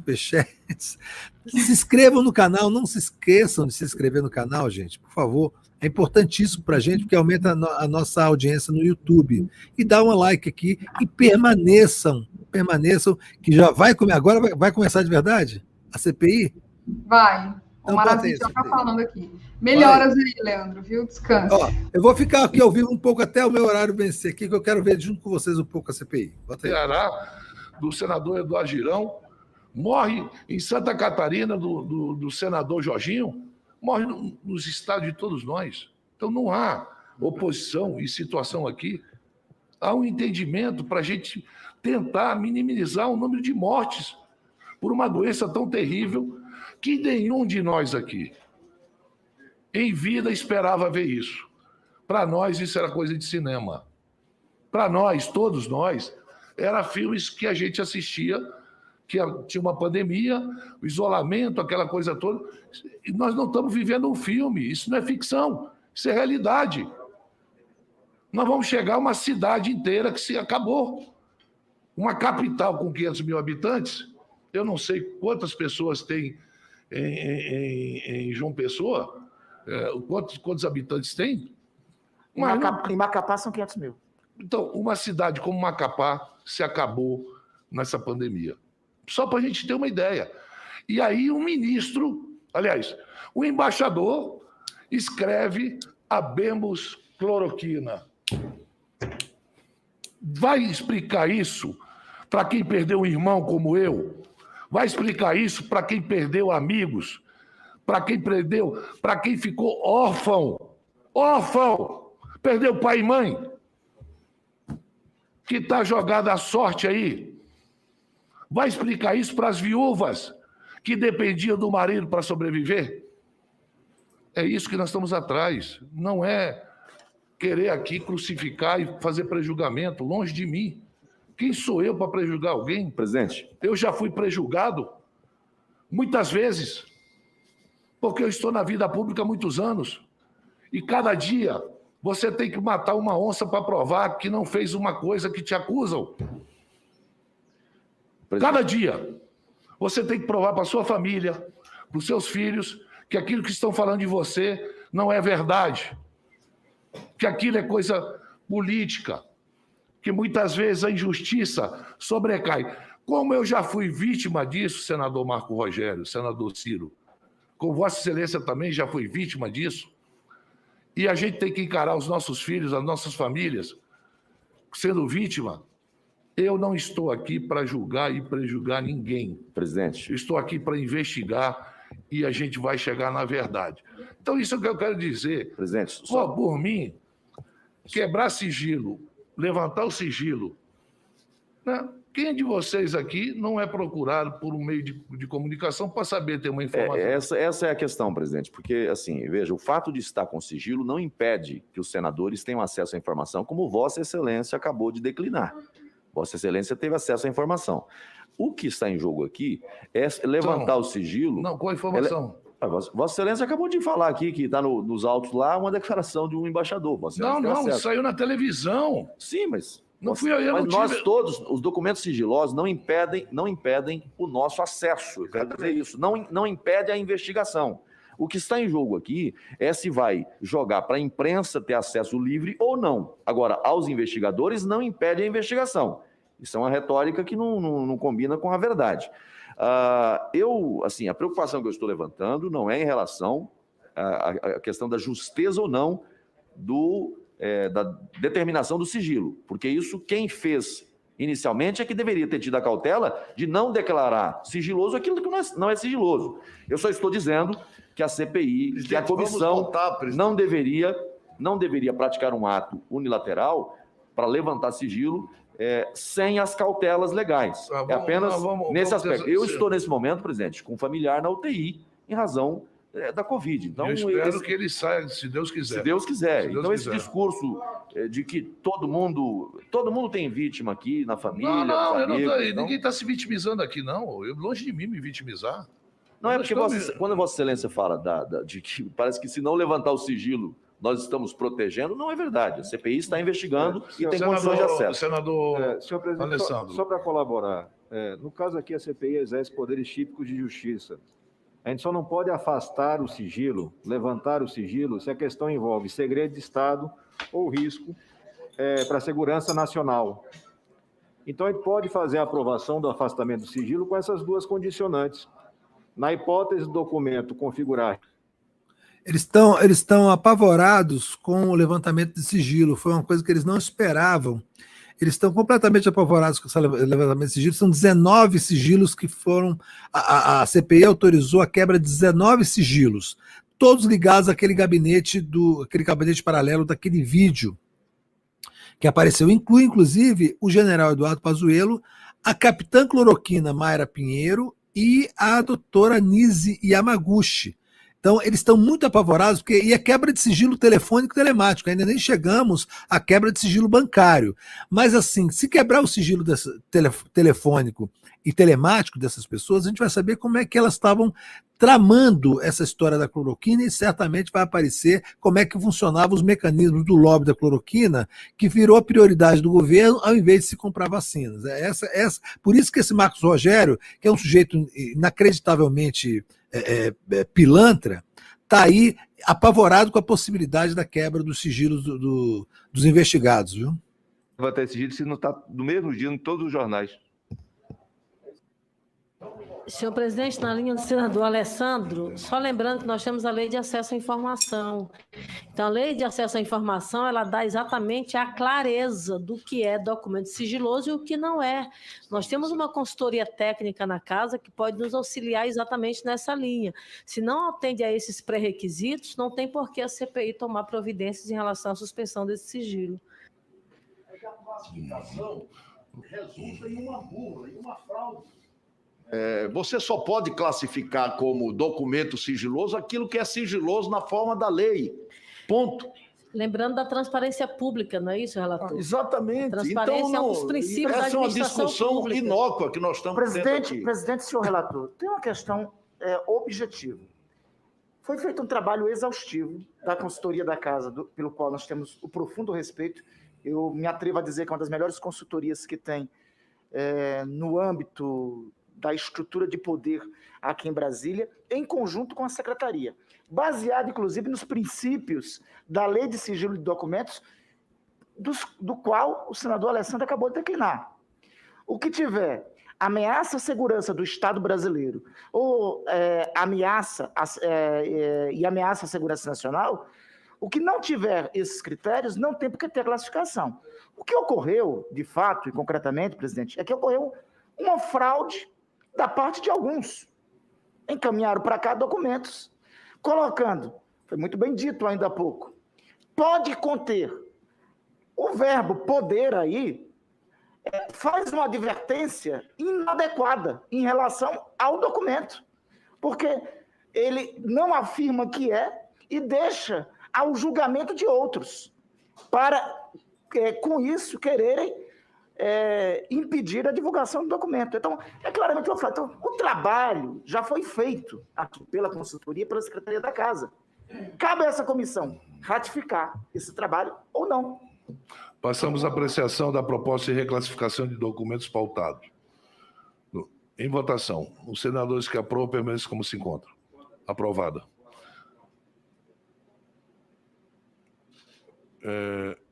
Se inscrevam no canal, não se esqueçam de se inscrever no canal, gente, por favor. É importantíssimo para a gente, porque aumenta a nossa audiência no YouTube. E dá um like aqui e permaneçam, que já vai começar. Agora vai começar de verdade? A CPI? Vai. O Maravilha já está falando aqui. Melhoras aí, Leandro, viu? Descansa. Ó, eu vou ficar aqui ao vivo um pouco até o meu horário vencer aqui, que eu quero ver junto com vocês um pouco a CPI. Bota aí. Ceará, do senador Eduardo Girão, morre em Santa Catarina, do senador Jorginho, morre nos estados de todos nós. Então não há oposição e situação aqui. Há um entendimento para a gente tentar minimizar o número de mortes por uma doença tão terrível que nenhum de nós aqui, em vida, esperava ver isso. Para nós, isso era coisa de cinema. Para nós, todos nós, era filmes que a gente assistia, que tinha uma pandemia, o isolamento, aquela coisa toda. E nós não estamos vivendo um filme, isso não é ficção, isso é realidade. Nós vamos chegar a uma cidade inteira que se acabou. Uma capital com 500 mil habitantes, eu não sei quantas pessoas tem em João Pessoa, quantos habitantes tem? Em Macapá são 500 mil. Então, uma cidade como Macapá se acabou nessa pandemia. Só para a gente ter uma ideia. E aí o embaixador escreve Habemos cloroquina. Vai explicar isso para quem perdeu um irmão como eu? Vai explicar isso para quem perdeu amigos? Para quem ficou órfão? Perdeu pai e mãe? Que está jogada a sorte aí? Vai explicar isso para as viúvas que dependiam do marido para sobreviver? É isso que nós estamos atrás. Não é querer aqui crucificar e fazer prejulgamento, longe de mim. Quem sou eu para prejulgar alguém? Presidente. Eu já fui prejulgado muitas vezes, porque eu estou na vida pública há muitos anos. E cada dia você tem que matar uma onça para provar que não fez uma coisa que te acusam. Cada dia você tem que provar para sua família, para os seus filhos, que aquilo que estão falando de você não é verdade, que aquilo é coisa política, que muitas vezes a injustiça sobrecai. Como eu já fui vítima disso, senador Marco Rogério, senador Ciro, com Vossa Excelência também já fui vítima disso, e a gente tem que encarar os nossos filhos, as nossas famílias, sendo vítima. Eu não estou aqui para julgar e prejulgar ninguém. Presidente. Eu estou aqui para investigar e a gente vai chegar na verdade. Então, isso é o que eu quero dizer. Presidente, por mim, quebrar sigilo, levantar o sigilo, né? Quem de vocês aqui não é procurado por um meio de comunicação para saber ter uma informação? Essa é a questão, presidente, porque, assim, veja, o fato de estar com sigilo não impede que os senadores tenham acesso à informação, como Vossa Excelência acabou de declinar. Vossa Excelência teve acesso à informação. O que está em jogo aqui é levantar o sigilo... Não, qual a informação? Vossa Excelência acabou de falar aqui que está nos autos lá uma declaração de um embaixador. Não, saiu na televisão. Sim, mas... Não fui eu, mas nós todos, os documentos sigilosos não impedem o nosso acesso. Eu quero dizer isso. Não impede a investigação. O que está em jogo aqui é se vai jogar para a imprensa ter acesso livre ou não. Agora, aos investigadores não impede a investigação. Isso é uma retórica que não combina com a verdade. A preocupação que eu estou levantando não é em relação à questão da justeza ou não da determinação do sigilo, porque isso quem fez inicialmente é que deveria ter tido a cautela de não declarar sigiloso aquilo que não é sigiloso. Eu só estou dizendo que a CPI, que a comissão não deveria praticar um ato unilateral para levantar sigilo sem as cautelas legais. É apenas nesse aspecto. Eu estou nesse momento, presidente, com um familiar na UTI em razão da Covid. Então, eu espero que ele saia, se Deus quiser. Se Deus quiser. Então, esse discurso de que todo mundo tem vítima aqui na família. Ninguém está se vitimizando aqui, não. Longe de mim me vitimizar. Não é porque quando Vossa Excelência fala de que parece que se não levantar o sigilo nós estamos protegendo, não é verdade. A CPI está investigando e tem condições de acesso. Senador senhor presidente, Alessandro. Só para colaborar, no caso aqui a CPI exerce poderes típicos de justiça. A gente só não pode afastar o sigilo, levantar o sigilo, se a questão envolve segredo de Estado ou risco para a segurança nacional. Então, a gente pode fazer a aprovação do afastamento do sigilo com essas duas condicionantes. Na hipótese do documento configurar... Eles estão apavorados com o levantamento de sigilo. Foi uma coisa que eles não esperavam. Eles estão completamente apavorados com esse levantamento de sigilo. São 19 sigilos que foram... A CPI autorizou a quebra de 19 sigilos, todos ligados àquele gabinete paralelo daquele vídeo que apareceu. Inclui, inclusive, o general Eduardo Pazuello, a capitã cloroquina Mayra Pinheiro e a doutora Nise Yamaguchi. Então, eles estão muito apavorados, e a quebra de sigilo telefônico e telemático, ainda nem chegamos à quebra de sigilo bancário. Mas, assim, se quebrar o sigilo telefônico e telemático dessas pessoas, a gente vai saber como é que elas estavam tramando essa história da cloroquina e certamente vai aparecer como é que funcionavam os mecanismos do lobby da cloroquina, que virou a prioridade do governo ao invés de se comprar vacinas. Por isso que esse Marcos Rogério, que é um sujeito inacreditavelmente pilantra, está aí apavorado com a possibilidade da quebra dos sigilos dos investigados, viu? Vai ter sigilo se não está no mesmo dia em todos os jornais. Senhor presidente, na linha do senador Alessandro, só lembrando que nós temos a lei de acesso à informação. Então, a lei de acesso à informação, ela dá exatamente a clareza do que é documento sigiloso e o que não é. Nós temos uma consultoria técnica na casa que pode nos auxiliar exatamente nessa linha. Se não atende a esses pré-requisitos, não tem por que a CPI tomar providências em relação à suspensão desse sigilo. A classificação resulta em uma burla, em uma fraude. Você só pode classificar como documento sigiloso aquilo que é sigiloso na forma da lei. Ponto. Lembrando da transparência pública, não é isso, relator? Exatamente. Transparência Então, é um dos princípios da essa é uma administração discussão pública. inócua que nós estamos tendo aqui. Presidente, senhor relator, tem uma questão objetiva. Foi feito um trabalho exaustivo da consultoria da Casa, pelo qual nós temos o profundo respeito. Eu me atrevo a dizer que é uma das melhores consultorias que tem no âmbito da estrutura de poder aqui em Brasília, em conjunto com a Secretaria, baseado, inclusive, nos princípios da Lei de Sigilo de Documentos, do qual o senador Alessandro acabou de declinar. O que tiver ameaça à segurança do Estado brasileiro ou ameaça à segurança nacional, o que não tiver esses critérios não tem por que ter classificação. O que ocorreu, de fato e concretamente, presidente, é que ocorreu uma fraude da parte de alguns. Encaminharam para cá documentos, colocando, foi muito bem dito ainda há pouco, pode conter. O verbo poder aí faz uma advertência inadequada em relação ao documento, porque ele não afirma que e deixa ao julgamento de outros, para, com isso, quererem impedir a divulgação do documento. Então, claramente eu falo, então, o trabalho já foi feito aqui pela consultoria e pela Secretaria da Casa. Cabe a essa comissão ratificar esse trabalho ou não. Passamos à apreciação da proposta de reclassificação de documentos pautados. Em votação, os senadores que aprovam permanecem como se encontram. Aprovada.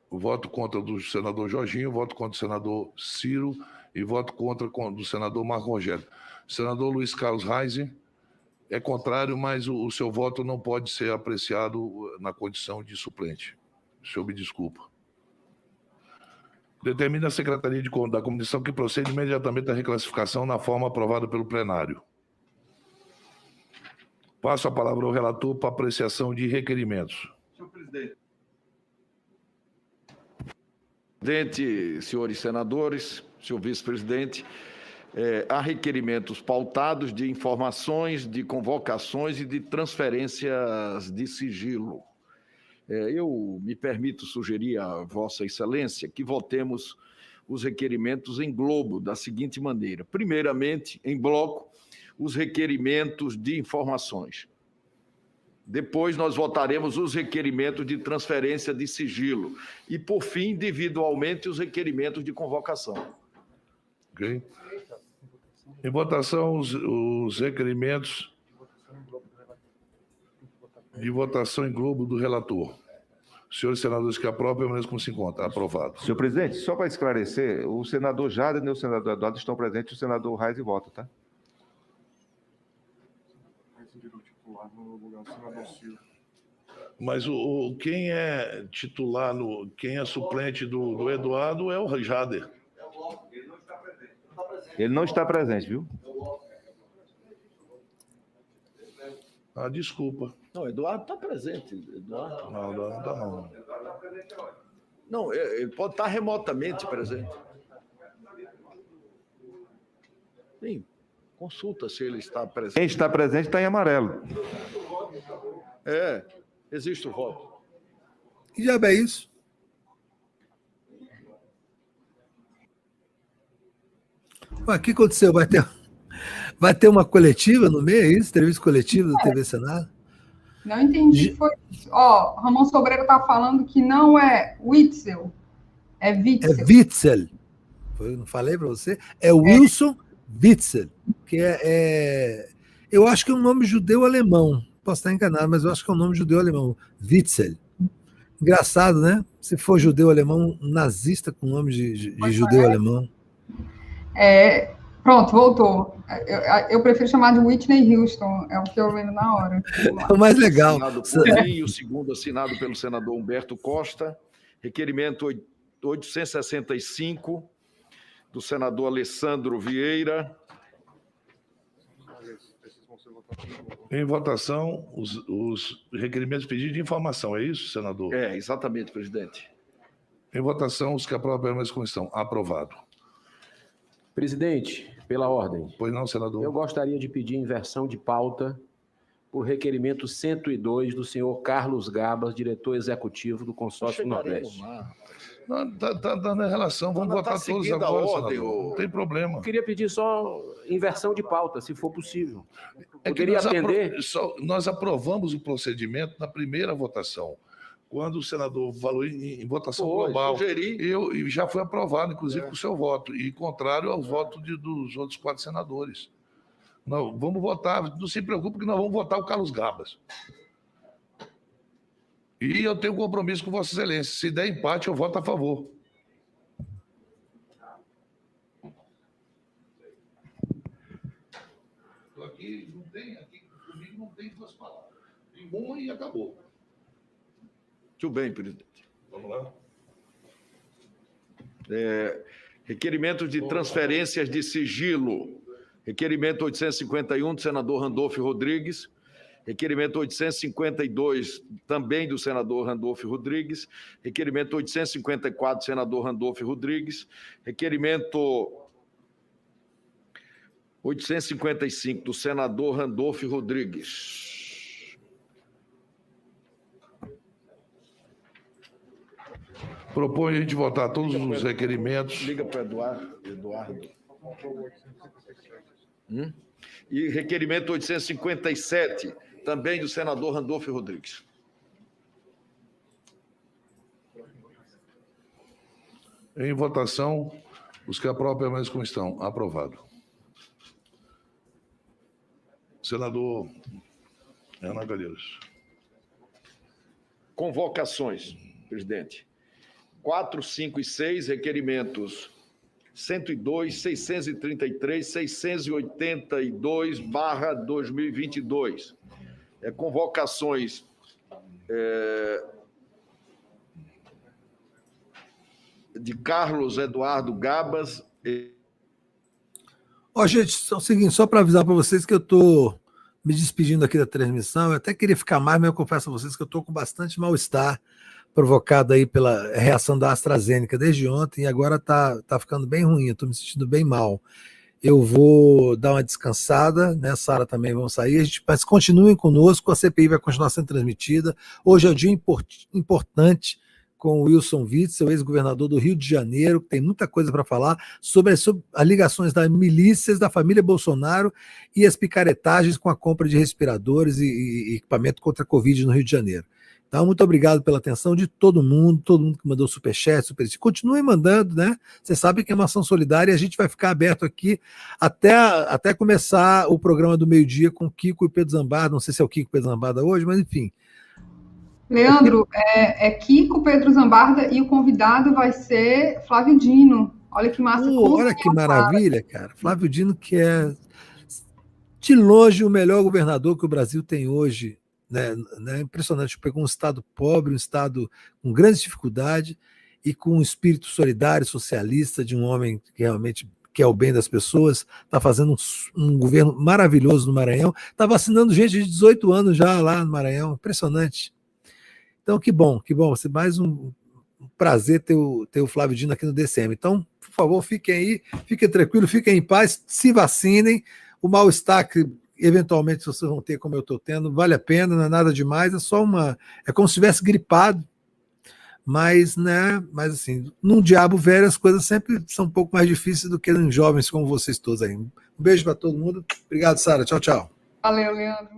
O voto contra do senador Jorginho, voto contra do senador Ciro e voto contra do senador Marco Rogério. O senador Luiz Carlos Reis é contrário, mas o seu voto não pode ser apreciado na condição de suplente. O senhor me desculpa. Determina a Secretaria da Comissão que procede imediatamente à reclassificação na forma aprovada pelo plenário. Passo a palavra ao relator para apreciação de requerimentos. Senhor presidente. Presidente, senhores senadores, senhor vice-presidente, há requerimentos pautados de informações, de convocações e de transferências de sigilo. Eu me permito sugerir a Vossa Excelência que votemos os requerimentos em globo, da seguinte maneira. Primeiramente, em bloco, os requerimentos de informações. Depois nós votaremos os requerimentos de transferência de sigilo. E, por fim, individualmente, os requerimentos de convocação. Ok. Em votação, os requerimentos de votação em globo do relator. Os senhores senadores que aprovam, permanecem como se encontra. Aprovado. Senhor presidente, só para esclarecer, o senador Jader e o senador Eduardo estão presentes, o senador Reis vota, tá? Mas quem é titular, quem é suplente do Eduardo é o Jader. Ele não está presente, viu? Desculpa. Não, Eduardo está presente. Eduardo. Não está não. Não, ele pode estar remotamente presente. Sim, consulta se ele está presente. Quem está presente está em amarelo. Existe o voto. Que diabo é isso? O que aconteceu? Vai ter uma coletiva no meio, é isso? Entrevista coletiva do TV Senado? Não entendi. Foi isso. Ramon Sobreiro está falando que não é Witzel, é Witzel. É Witzel. Eu não falei para você? É Wilson Witzel, que eu acho que é um nome judeu-alemão. Posso estar enganado, mas eu acho que é um nome judeu-alemão. Witzel. Engraçado, né? Se for judeu-alemão, um nazista com nome de judeu-alemão. Pronto, voltou. Eu prefiro chamar de Whitney Houston, é o que eu lembro na hora. É o mais legal. Assinado por mim, o segundo assinado pelo senador Humberto Costa, requerimento 865, do senador Alessandro Vieira. Em votação, os requerimentos pedidos de informação, é isso, senador? Exatamente, presidente. Em votação, os que aprovam permanecem como estão. Aprovado. Presidente, pela ordem. Pois não, senador. Eu gostaria de pedir inversão de pauta por requerimento 102 do senhor Carlos Gabas, diretor executivo do Consórcio Nordeste. Está na relação, vamos votar todos agora, senador. Não tem problema. Eu queria pedir só inversão de pauta, se for possível. Poderia atender? Nós aprovamos o procedimento na primeira votação, quando o senador falou em votação global. E já foi aprovado, inclusive, com o seu voto, e contrário aos votos dos outros 4 senadores. Não, vamos votar, não se preocupe que nós vamos votar o Carlos Gabas. E eu tenho compromisso com Vossa Excelência. Se der empate, eu voto a favor. Aqui comigo não tem 2 palavras. Tem uma e acabou. Muito bem, presidente. Vamos lá. Requerimento de transferências de sigilo. Requerimento 851 do senador Randolfo Rodrigues. Requerimento 852, também do senador Randolfo Rodrigues. Requerimento 854, do senador Randolfo Rodrigues. Requerimento 855, do senador Randolfo Rodrigues. Proponho a gente votar todos os requerimentos. Liga para o Eduardo. E requerimento 857, também do senador Randolfo Rodrigues. Em votação, os que aprovam permanecem como estão. Aprovado. Senador Ana Calheiros. Convocações, presidente. 4, 5 e 6, requerimentos 102, 633, 682/2022. Convocações de Carlos Eduardo Gabas. Gente, é o seguinte, só para avisar para vocês que eu estou me despedindo aqui da transmissão. Eu até queria ficar mais, mas eu confesso a vocês que eu estou com bastante mal-estar provocado aí pela reação da AstraZeneca desde ontem, e agora tá ficando bem ruim, eu estou me sentindo bem mal. Eu vou dar uma descansada, né? Sara também vão sair, mas continuem conosco, a CPI vai continuar sendo transmitida. Hoje é um dia importante com o Wilson Witzel, ex-governador do Rio de Janeiro, que tem muita coisa para falar sobre as ligações das milícias, da família Bolsonaro e as picaretagens com a compra de respiradores e equipamento contra a Covid no Rio de Janeiro. Então, muito obrigado pela atenção de todo mundo que mandou superchat, superchat. Continuem mandando, né? Vocês sabem que é uma ação solidária e a gente vai ficar aberto aqui até começar o programa do meio-dia com o Kiko e Pedro Zambarda. Não sei se é o Kiko e Pedro Zambarda hoje, mas enfim. Leandro, é Kiko, Pedro Zambarda e o convidado vai ser Flávio Dino. Olha que massa. Olha que maravilha, cara. Flávio Dino, que é, de longe, o melhor governador que o Brasil tem hoje. Né? Impressionante, pegou um estado pobre, um estado com grande dificuldade e com um espírito solidário, socialista, de um homem que realmente quer o bem das pessoas, está fazendo um governo maravilhoso no Maranhão, está vacinando gente de 18 anos já lá no Maranhão, impressionante. Então, que bom, vai ser mais um prazer ter o Flávio Dino aqui no DCM. Então, por favor, fiquem aí, fiquem tranquilos, fiquem em paz, se vacinem, o mal-estar que eventualmente vocês vão ter, como eu estou tendo, vale a pena, não é nada demais, é como se estivesse gripado, mas, né, mas assim, num diabo velho as coisas sempre são um pouco mais difíceis do que em jovens como vocês todos aí. Um beijo para todo mundo, obrigado, Sara, tchau, tchau. Valeu, Leandro.